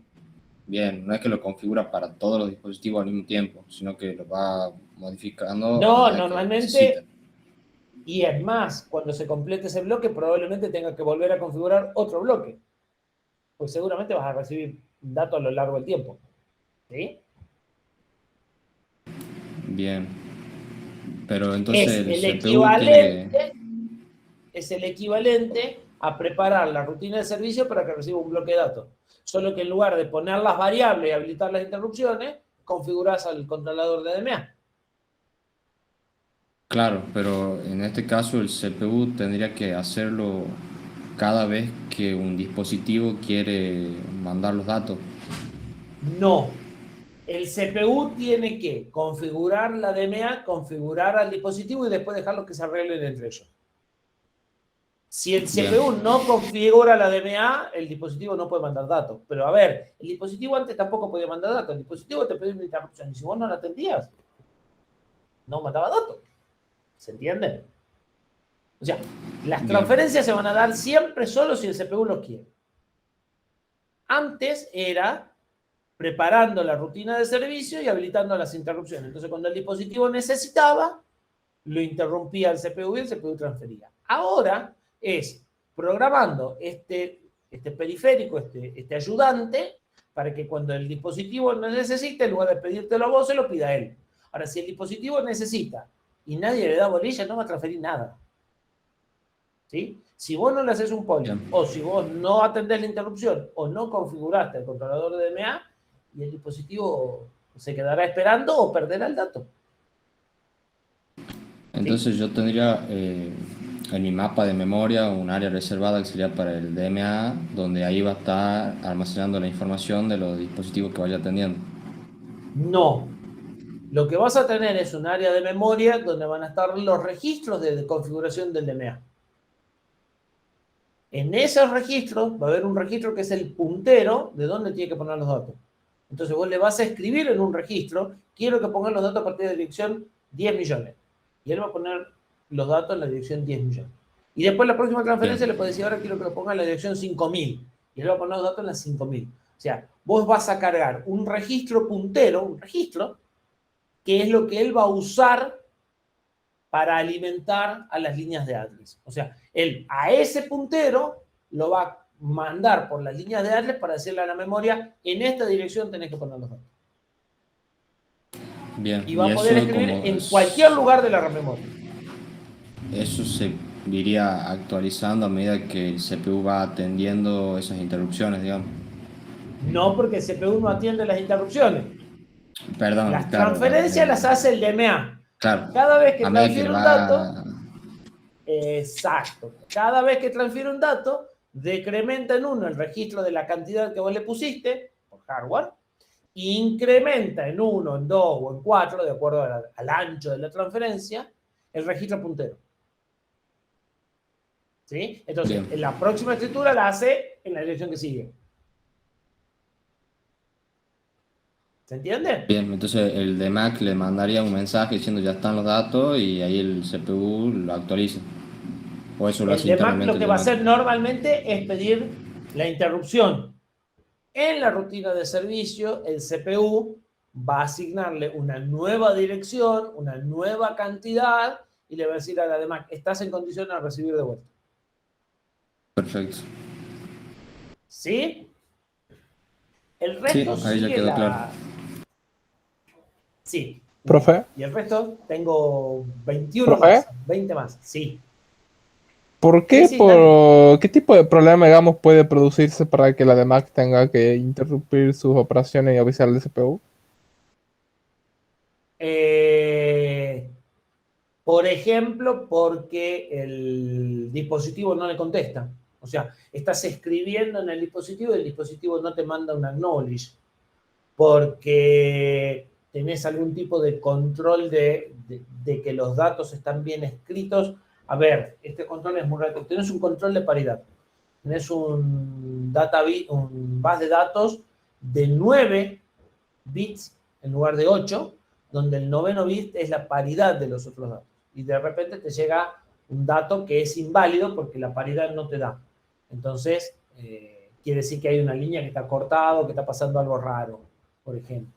Bien, no es que lo configura para todos los dispositivos al mismo tiempo, sino que lo va modificando. No, a medida que normalmente, necesita. y es más, cuando se complete ese bloque, probablemente tenga que volver a configurar otro bloque. pues seguramente vas a recibir datos a lo largo del tiempo. ¿Sí? Bien. Pero entonces Es el el CPU tiene que... equivalente a preparar la rutina de servicio para que reciba un bloque de datos. Solo que en lugar de poner las variables y habilitar las interrupciones, configuras al controlador de DMA. Claro, pero en este caso el CPU tendría que hacerlo cada vez que un dispositivo quiere mandar los datos. No. El CPU tiene que configurar la DMA, configurar al dispositivo y después dejarlo que se arreglen entre ellos. Si el Bien. CPU no configura la DMA, el dispositivo no puede mandar datos. Pero a ver, el dispositivo antes tampoco podía mandar datos. El dispositivo te pedía una interrupción y si vos no la atendías, no mandaba datos. ¿Se entiende? O sea, las Bien. transferencias se van a dar siempre solo si el CPU lo quiere. Antes era preparando la rutina de servicio y habilitando las interrupciones. Entonces, cuando el dispositivo necesitaba, lo interrumpía el CPU y el CPU transfería. Ahora es programando este periférico, este ayudante, para que cuando el dispositivo lo necesite, en lugar de pedírtelo a vos, se lo pida a él. Ahora, si el dispositivo necesita y nadie le da bolilla, no va a transferir nada. ¿Sí? Si vos no le haces un polling, Bien. o si vos no atendés la interrupción, o no configuraste el controlador de DMA, y el dispositivo se quedará esperando o perderá el dato. Entonces yo tendría en mi mapa de memoria un área reservada que sería para el DMA, donde ahí va a estar almacenando la información de los dispositivos que vaya atendiendo. No. Lo que vas a tener es un área de memoria donde van a estar los registros de configuración del DMA. En esos registros va a haber un registro que es el puntero de dónde tiene que poner los datos. Entonces vos le vas a escribir en un registro, quiero que pongan los datos a partir de la dirección 10 millones. Y él va a poner los datos en la dirección 10 millones. Y después la próxima transferencia Bien. le puedes decir, ahora quiero que lo ponga en la dirección 5000. Y él va a poner los datos en la 5000. O sea, vos vas a cargar un registro puntero, un registro, que es lo que él va a usar para alimentar a las líneas de address. O sea, él a ese puntero lo va a mandar por las líneas de address para decirle a la memoria, en esta dirección tenés que poner los datos. Bien. Y va a poder escribir como en cualquier lugar de la memoria. eso se iría actualizando a medida que el CPU va atendiendo esas interrupciones, digamos. No porque el CPU no atiende las interrupciones. Perdón, Las claro, transferencias las hace el DMA. claro, Cada vez que a medida que transfiere le un va... dato, exacto. Cada vez que transfiere un dato, decrementa en 1 el registro de la cantidad que vos le pusiste por hardware, e incrementa en 1, en 2 o en 4, de acuerdo al ancho de la transferencia, el registro puntero. ¿Sí? Entonces, Bien. en la próxima escritura la hace en la dirección que sigue. ¿Se entiende? Bien, entonces el DMAC le mandaría un mensaje diciendo ya están los datos y ahí el CPU lo actualiza. O eso lo El hace DMAC internamente lo que el va a DMAC. hacer normalmente es pedir la interrupción. En la rutina de servicio, el CPU va a asignarle una nueva dirección, una nueva cantidad, y le va a decir a la DMAC, estás en condiciones de recibir de vuelta. Perfecto. ¿Sí? El resto Sí, ahí ya sigue quedó claro. Sí. Profe, Y el resto tengo 21 ¿Profe? más, 20 más. Sí. ¿por qué, Sí, sí, dale. qué tipo de problema, digamos, puede producirse para que la DMAC tenga que interrumpir sus operaciones y avisar al CPU? Por ejemplo, porque el dispositivo no le contesta. O sea, estás escribiendo en el dispositivo y el dispositivo no te manda un acknowledge porque tenés algún tipo de control de que los datos están bien escritos. A ver, este control es muy rápido. Tenés un control de paridad. Tenés un base de datos de 9 bits en lugar de 8, donde el 9º bit es la paridad de los otros datos. Y de repente te llega un dato que es inválido porque la paridad no te da. Entonces, quiere decir que hay una línea que está cortada o que está pasando algo raro, por ejemplo.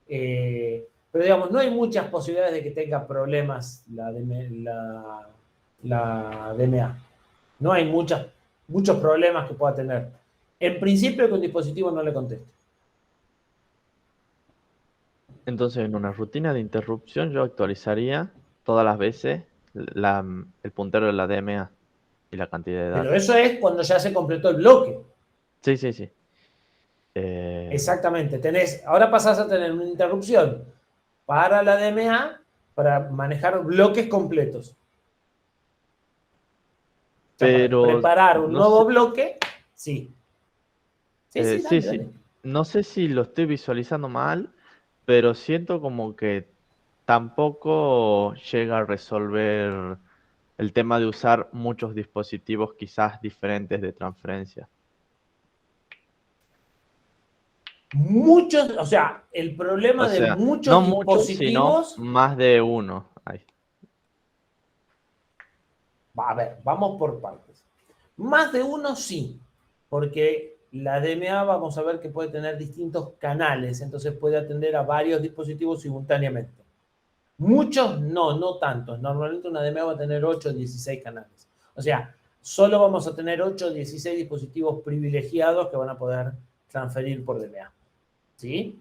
Pero digamos, no hay muchas posibilidades de que tenga problemas la DMA. No hay muchos problemas que pueda tener. En principio que un dispositivo no le conteste. Entonces, en una rutina de interrupción, yo actualizaría todas las veces el puntero de la DMA y la cantidad de Pero datos. eso es cuando ya se completó el bloque. Sí, sí, sí. Exactamente. Ahora pasás a tener una interrupción para la DMA para manejar bloques completos. O sea, para Pero preparar un no sé, nuevo bloque, sí. Sí, sí, sí, dale, sí. dale. No sé si lo estoy visualizando mal, pero siento como que tampoco llega a resolver el tema de usar muchos dispositivos quizás diferentes de transferencia. Muchos, o sea, el O problema de sea, muchos no muchos, sino dispositivos. más de uno. Ahí. A ver, vamos por partes. Más de uno sí, porque la DMA vamos a ver que puede tener distintos canales, entonces puede atender a varios dispositivos simultáneamente. Muchos no, no tantos. Normalmente una DMA va a tener 8 o 16 canales. O sea, solo vamos a tener 8 o 16 dispositivos privilegiados que van a poder transferir por DMA. ¿Sí?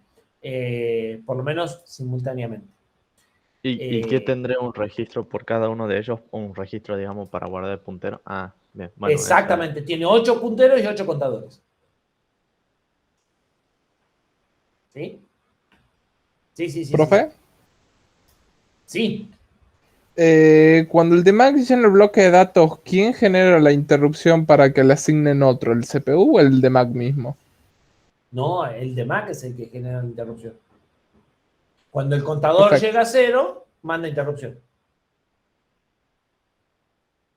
Por lo menos simultáneamente. ¿Y qué tendré un registro por cada uno de ellos? Un registro, digamos, para guardar el puntero. Ah, bien. Bueno, eso es. Exactamente, tiene 8 punteros y 8 contadores. ¿Sí? Sí, sí, sí, sí. ¿Profe? Sí. Cuando el DMAC llena el bloque de datos, ¿quién genera la interrupción para que le asignen otro? ¿El CPU o el DMAC mismo? No, el de Mac es el que genera la interrupción. Cuando el contador Perfecto. llega a 0, manda interrupción.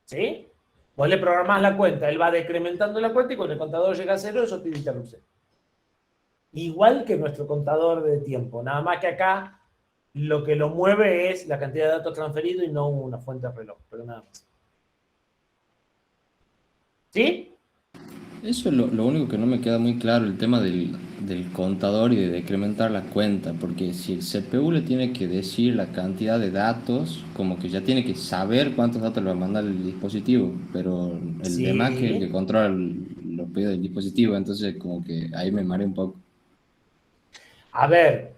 ¿Sí? Vos le programás la cuenta, él va decrementando la cuenta y cuando el contador llega a 0, eso pide interrupción. Igual que nuestro contador de tiempo, nada más que acá lo que lo mueve es la cantidad de datos transferidos y no una fuente de reloj, pero nada más. ¿Sí? Eso es lo único que no me queda muy claro, el tema del contador y de decrementar la cuenta, porque si el CPU le tiene que decir la cantidad de datos, como que ya tiene que saber cuántos datos le va a mandar el dispositivo, pero el DMAC es el que Sí. controla los pedidos del dispositivo, entonces como que ahí me mareé un poco. A ver,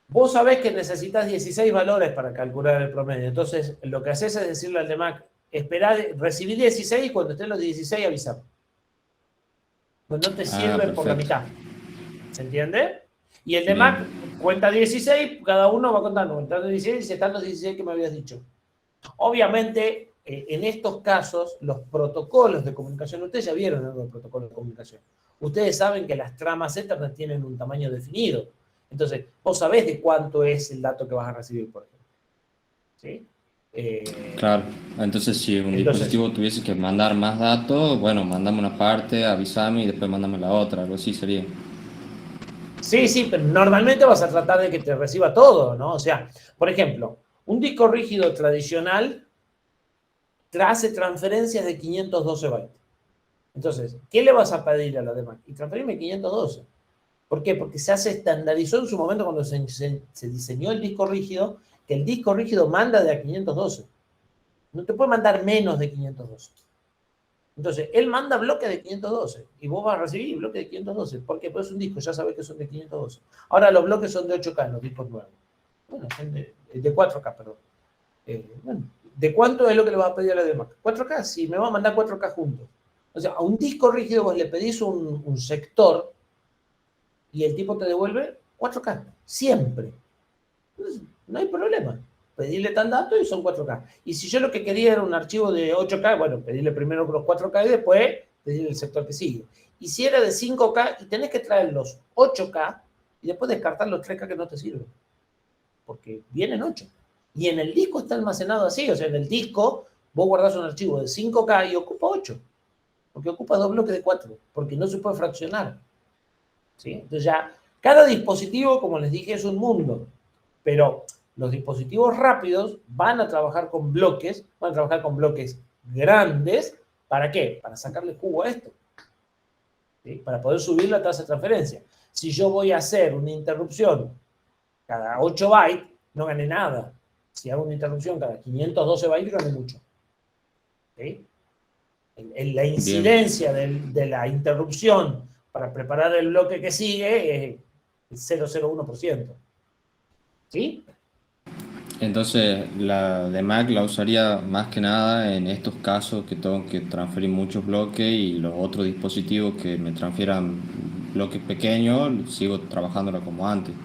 vos sabés que necesitas 16 valores para calcular el promedio. Entonces, lo que haces es decirle al DMAC, esperá, recibí 16 y cuando estén los 16 avisame. Pues no te sirve por la Perfecto. mitad. ¿Se entiende? Y el DMAC Bien. cuenta 16, cada uno va contando. Contando 16 y se están los 16 que me habías dicho. Obviamente, en estos casos, los protocolos de comunicación, ustedes ya vieron algo de protocolos de comunicación. Ustedes saben que las tramas Ethernet tienen un tamaño definido. Entonces, vos sabés de cuánto es el dato que vas a recibir, por ejemplo. ¿Sí? Claro, entonces si un Entonces, dispositivo tuviese que mandar más datos, bueno, mandame una parte, avísame y después mandame la otra, algo así sería. sí, sí, pero normalmente vas a tratar de que te reciba todo, ¿no? O sea, por ejemplo, un disco rígido tradicional hace transferencias de 512 bytes. Entonces, ¿qué le vas a pedir a la demás? Y transferirme 512. ¿Por qué? Porque se estandarizó en su momento cuando se diseñó el disco rígido, que el disco rígido manda de a 512. No te puede mandar menos de 512. Entonces, él manda bloques de 512 y vos vas a recibir bloques de 512. ¿Por qué? Porque es un disco, ya sabés que son de 512. Ahora los bloques son de 8K, los discos nuevos. Bueno, son de 4K, perdón. Bueno, ¿de cuánto es lo que le vas a pedir a la demás? 4K, sí, me va a mandar 4K juntos. O sea, a un disco rígido vos le pedís un sector y el tipo te devuelve 4K, siempre. Entonces, no hay problema. Pedirle tal dato y son 4K. Y si yo lo que quería era un archivo de 8K, bueno, pedirle primero los 4K y después pedirle el sector que sigue. Y si era de 5K y tenés que traer los 8K y después descartar los 3K que no te sirven. Porque vienen 8. Y en el disco está almacenado así. O sea, en el disco vos guardás un archivo de 5K y ocupa 8. Porque ocupa 2 bloques de 4. Porque no se puede fraccionar. ¿Sí? Entonces ya, cada dispositivo, como les dije, es un mundo. Pero los dispositivos rápidos van a trabajar con bloques grandes. ¿Para qué? Para sacarle jugo a esto. ¿Sí? Para poder subir la tasa de transferencia. Si yo voy a hacer una interrupción cada 8 bytes, no gané nada. Si hago una interrupción cada 512 bytes, gané mucho. ¿Sí? La Bien. incidencia de la interrupción para preparar el bloque que sigue es el 0,01%. ¿Sí? Entonces, la de Mac la usaría más que nada en estos casos que tengo que transferir muchos bloques y los otros dispositivos que me transfieran bloques pequeños, sigo trabajándola como antes.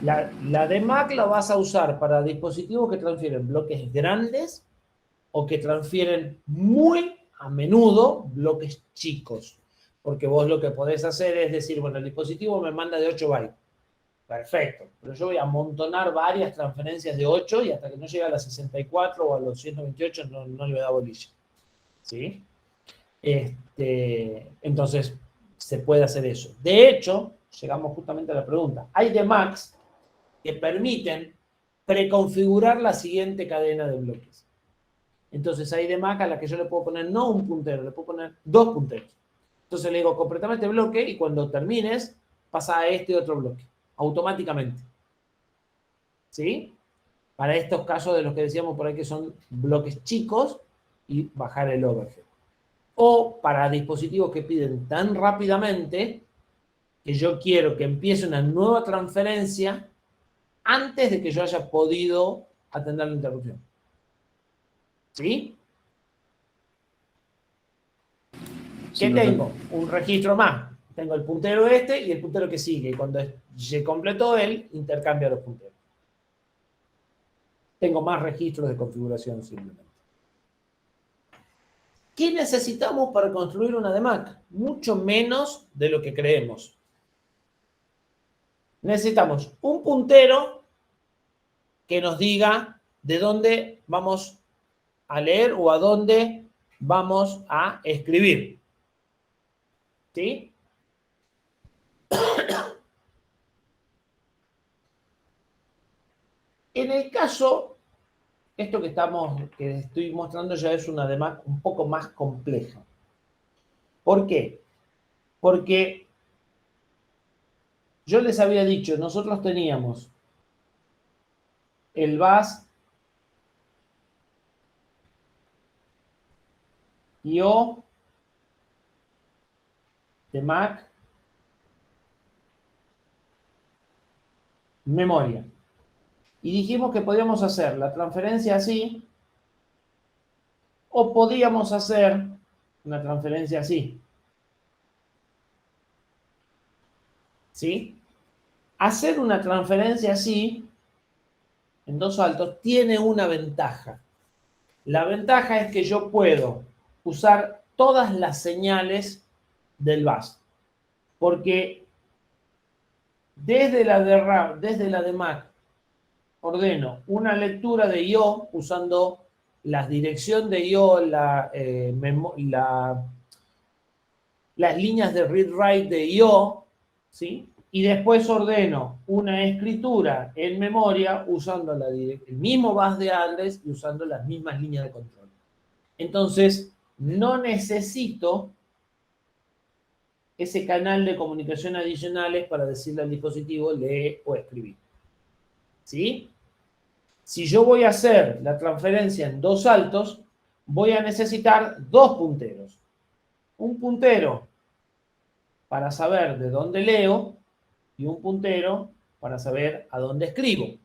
La de Mac la vas a usar para dispositivos que transfieren bloques grandes o que transfieren muy a menudo bloques chicos. Porque vos lo que podés hacer es decir, bueno, el dispositivo me manda de 8 bytes. Perfecto, pero yo voy a amontonar varias transferencias de 8 y hasta que no llegue a las 64 o a los 128 no le voy a dar bolilla. ¿Sí? Entonces, se puede hacer eso. De hecho, llegamos justamente a la pregunta. Hay de Macs que permiten preconfigurar la siguiente cadena de bloques. Entonces, hay de Mac a la que yo le puedo poner no un puntero, le puedo poner 2 punteros. Entonces le digo, completame este bloque y cuando termines, pasa a este otro bloque, automáticamente. ¿Sí? Para estos casos de los que decíamos por ahí que son bloques chicos y bajar el overhead. O para dispositivos que piden tan rápidamente que yo quiero que empiece una nueva transferencia antes de que yo haya podido atender la interrupción. ¿Sí? ¿Qué tengo? Un registro más. Tengo el puntero este y el puntero que sigue. Y cuando se completó él, intercambia los punteros. Tengo más registros de configuración simplemente. ¿Qué necesitamos para construir una de Mac? Mucho menos de lo que creemos. Necesitamos un puntero que nos diga de dónde vamos a leer o a dónde vamos a escribir. ¿Sí? En el caso, esto que estoy mostrando ya es una de Mac un poco más compleja. ¿Por qué? Porque yo les había dicho, nosotros teníamos el bus IO de Mac, memoria. Y dijimos que podíamos hacer la transferencia así o podíamos hacer una transferencia así. ¿Sí? Hacer una transferencia así, en 2 saltos, tiene una ventaja. La ventaja es que yo puedo usar todas las señales del bus. Porque desde la de Mac ordeno una lectura de IO usando la dirección de IO, las líneas de read-write de IO, ¿sí? Y después ordeno una escritura en memoria usando el mismo bus de address y usando las mismas líneas de control. Entonces, no necesito ese canal de comunicación adicionales para decirle al dispositivo lee o escribir. ¿Sí? Si yo voy a hacer la transferencia en 2 saltos, voy a necesitar 2 punteros. Un puntero para saber de dónde leo y un puntero para saber a dónde escribo.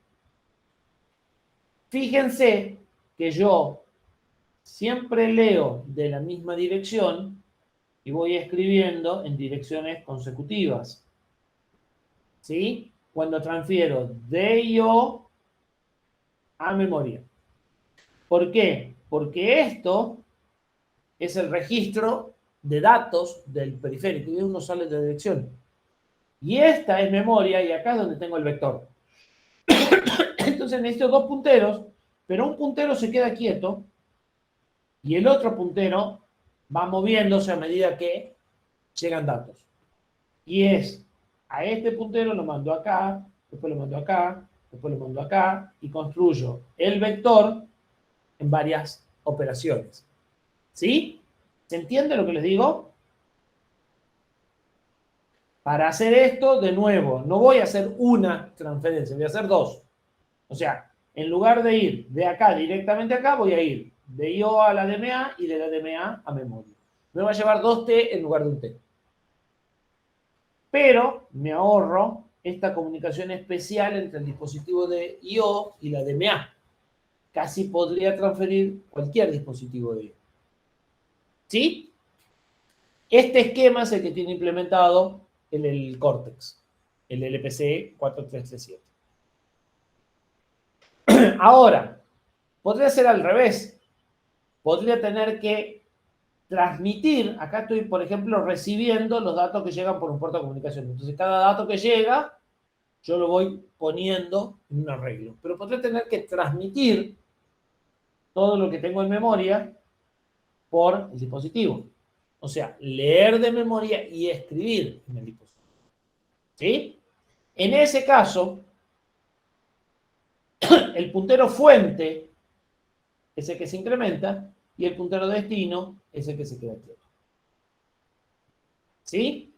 Fíjense que yo siempre leo de la misma dirección y voy escribiendo en direcciones consecutivas. ¿Sí? Cuando transfiero de IO a memoria. ¿Por qué? Porque esto es el registro de datos del periférico y uno sale de dirección. Y esta es memoria y acá es donde tengo el vector. Entonces necesito 2 punteros, pero un puntero se queda quieto y el otro puntero va moviéndose a medida que llegan datos. Y es a este puntero lo mando acá, después lo mando acá, después lo mando acá y construyo el vector en varias operaciones. ¿Sí? ¿Se entiende lo que les digo? Para hacer esto, de nuevo, no voy a hacer una transferencia, voy a hacer 2. O sea, en lugar de ir de acá directamente acá, voy a ir de IO a la DMA y de la DMA a memoria. Me va a llevar 2T en lugar de un T. Pero me ahorro esta comunicación especial entre el dispositivo de I/O y la DMA. Casi podría transferir cualquier dispositivo de I/O. ¿Sí? Este esquema es el que tiene implementado el Cortex, el LPC 4337. Ahora, podría ser al revés. Podría tener que transmitir, acá estoy, por ejemplo, recibiendo los datos que llegan por un puerto de comunicación. Entonces, cada dato que llega, yo lo voy poniendo en un arreglo. Pero podría tener que transmitir todo lo que tengo en memoria por el dispositivo. O sea, leer de memoria y escribir en el dispositivo. ¿Sí? En ese caso, el puntero fuente es el que se incrementa y el puntero destino es el que se queda quieto. ¿Sí?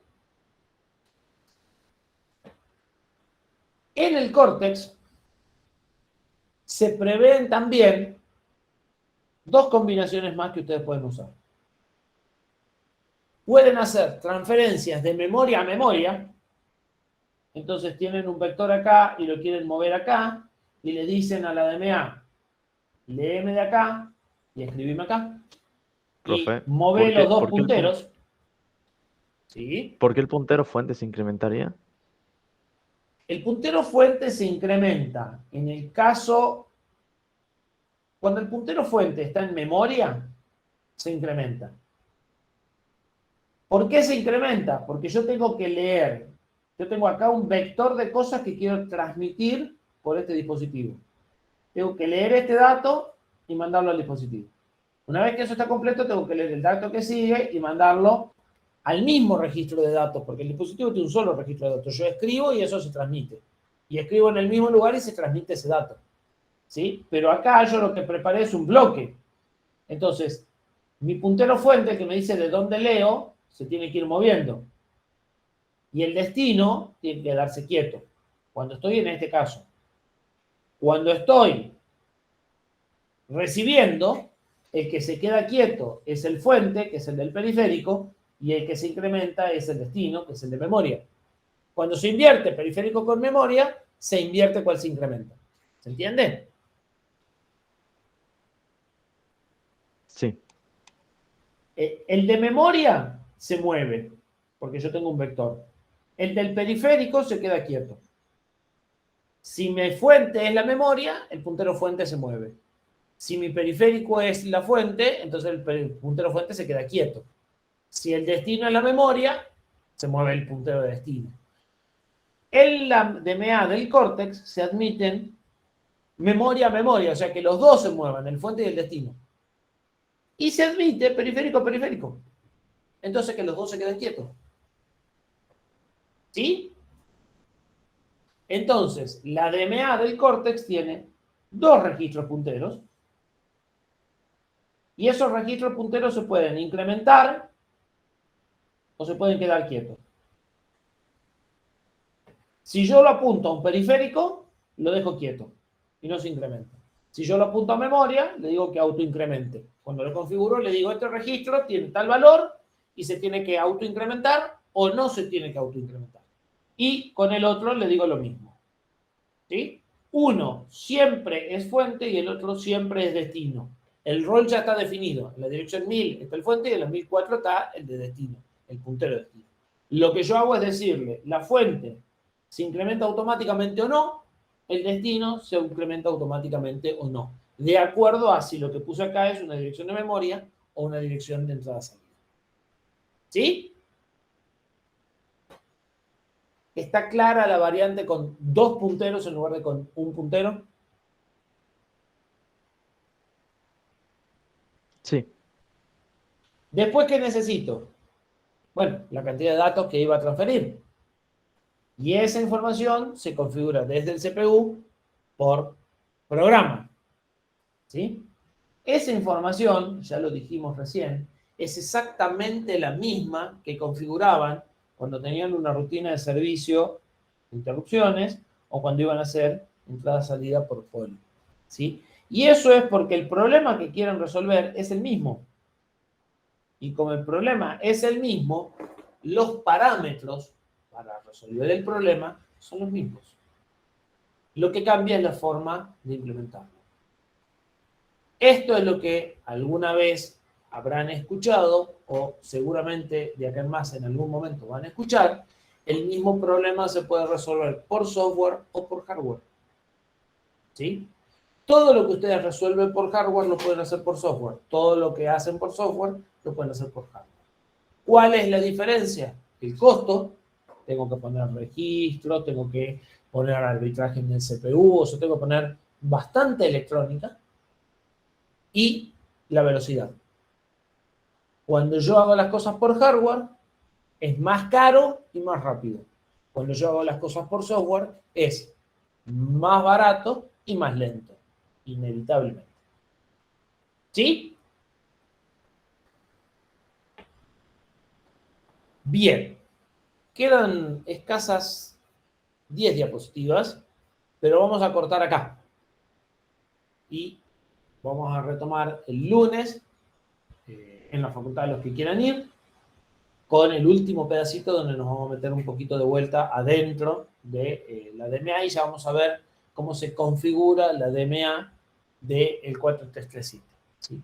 En el córtex se prevén también dos combinaciones más que ustedes pueden usar. Pueden hacer transferencias de memoria a memoria. Entonces tienen un vector acá y lo quieren mover acá y le dicen a la DMA, léeme de acá y escribime acá. Profe, Y mover los dos por qué el punteros. ¿Sí? ¿Por qué el puntero fuente se incrementaría? El puntero fuente se incrementa en el caso, cuando el puntero fuente está en memoria, se incrementa. ¿Por qué se incrementa? Porque yo tengo que leer, yo tengo acá un vector de cosas que quiero transmitir por este dispositivo. Tengo que leer este dato y mandarlo al dispositivo. Una vez que eso está completo, tengo que leer el dato que sigue y mandarlo al mismo registro de datos, porque el dispositivo tiene un solo registro de datos. Yo escribo y eso se transmite. Y escribo en el mismo lugar y se transmite ese dato. ¿Sí? Pero acá yo lo que preparé es un bloque. Entonces, mi puntero fuente, que me dice de dónde leo, se tiene que ir moviendo. Y el destino tiene que quedarse quieto. Cuando estoy en este caso. Cuando estoy recibiendo, el que se queda quieto es el fuente, que es el del periférico, y el que se incrementa es el destino, que es el de memoria. Cuando se invierte periférico con memoria, se invierte cuál se incrementa. ¿Se entiende? Sí. El de memoria se mueve, porque yo tengo un vector. El del periférico se queda quieto. Si mi fuente es la memoria, el puntero fuente se mueve. Si mi periférico es la fuente, entonces el puntero fuente se queda quieto. Si el destino es la memoria, se mueve el puntero de destino. En la DMA del córtex se admiten memoria a memoria, o sea que los dos se muevan, el fuente y el destino. Y se admite periférico a periférico. Entonces que los dos se queden quietos. ¿Sí? Entonces, la DMA del córtex tiene dos registros punteros. Y esos registros punteros se pueden incrementar o se pueden quedar quietos. Si yo lo apunto a un periférico, lo dejo quieto y no se incrementa. Si yo lo apunto a memoria, le digo que autoincremente. Cuando lo configuro, le digo, este registro tiene tal valor y se tiene que autoincrementar o no se tiene que autoincrementar. Y con el otro le digo lo mismo. ¿Sí? Uno siempre es fuente y el otro siempre es destino. El rol ya está definido. En la dirección 1000 está el fuente y en la 1004 está el de destino, el puntero de destino. Lo que yo hago es decirle, la fuente se incrementa automáticamente o no, el destino se incrementa automáticamente o no, de acuerdo a si lo que puse acá es una dirección de memoria o una dirección de entrada-salida. ¿Sí? ¿Está clara la variante con dos punteros en lugar de con un puntero? Sí. Después, ¿qué necesito? Bueno, la cantidad de datos que iba a transferir. Y esa información se configura desde el CPU por programa. ¿Sí? Esa información, ya lo dijimos recién, es exactamente la misma que configuraban cuando tenían una rutina de servicio, interrupciones, o cuando iban a hacer entrada-salida por poli. ¿Sí? Y eso es porque el problema que quieren resolver es el mismo. Y como el problema es el mismo, los parámetros para resolver el problema son los mismos. Lo que cambia es la forma de implementarlo. Esto es lo que alguna vez habrán escuchado, o seguramente de acá en más en algún momento van a escuchar. El mismo problema se puede resolver por software o por hardware. ¿Sí? Todo lo que ustedes resuelven por hardware lo pueden hacer por software. Todo lo que hacen por software lo pueden hacer por hardware. ¿Cuál es la diferencia? El costo. Tengo que poner registro, tengo que poner arbitraje en el CPU, o sea, tengo que poner bastante electrónica. Y la velocidad. Cuando yo hago las cosas por hardware, es más caro y más rápido. Cuando yo hago las cosas por software, es más barato y más lento, inevitablemente. ¿Sí? Bien. Quedan escasas 10 diapositivas, pero vamos a cortar acá. Y vamos a retomar el lunes en la facultad de los que quieran ir, con el último pedacito donde nos vamos a meter un poquito de vuelta adentro de la DMA y ya vamos a ver cómo se configura la DMA del 4337. ¿Sí?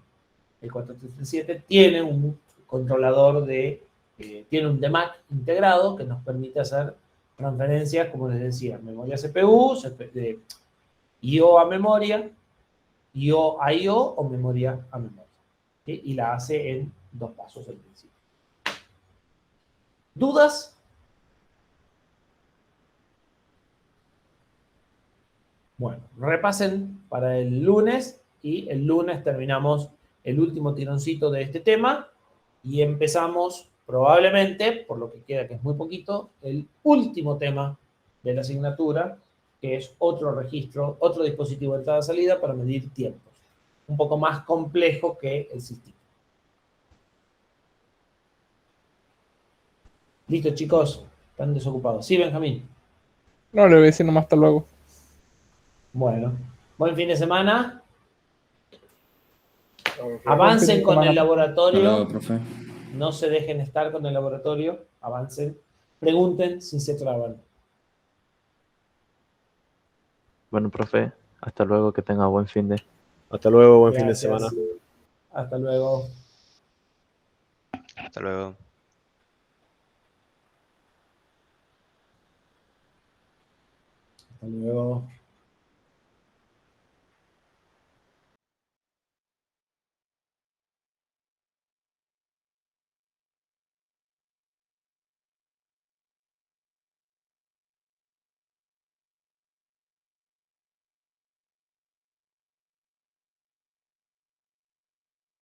El 4337 tiene un controlador tiene un DMAC integrado que nos permite hacer transferencias, como les decía, memoria CPU, IO a memoria, IO a IO o memoria a memoria. ¿Sí? Y la hace en 2 pasos al principio. ¿Dudas? Bueno, repasen para el lunes y el lunes terminamos el último tironcito de este tema y empezamos probablemente, por lo que queda que es muy poquito, el último tema de la asignatura, que es otro registro, otro dispositivo de entrada-salida para medir tiempos. Un poco más complejo que el sistema. Listo, chicos, están desocupados. Sí, Benjamín. No, le voy a decir nomás hasta luego. Bueno, buen fin de semana. Ok. Avancen con el Hasta luego, laboratorio. profe. No se dejen estar con el laboratorio. Avancen. Pregunten si se traban. Bueno, profe, hasta luego, que tenga buen fin de. Hasta luego, buen fin de Gracias. semana. Hasta luego. Hasta luego. Hasta luego.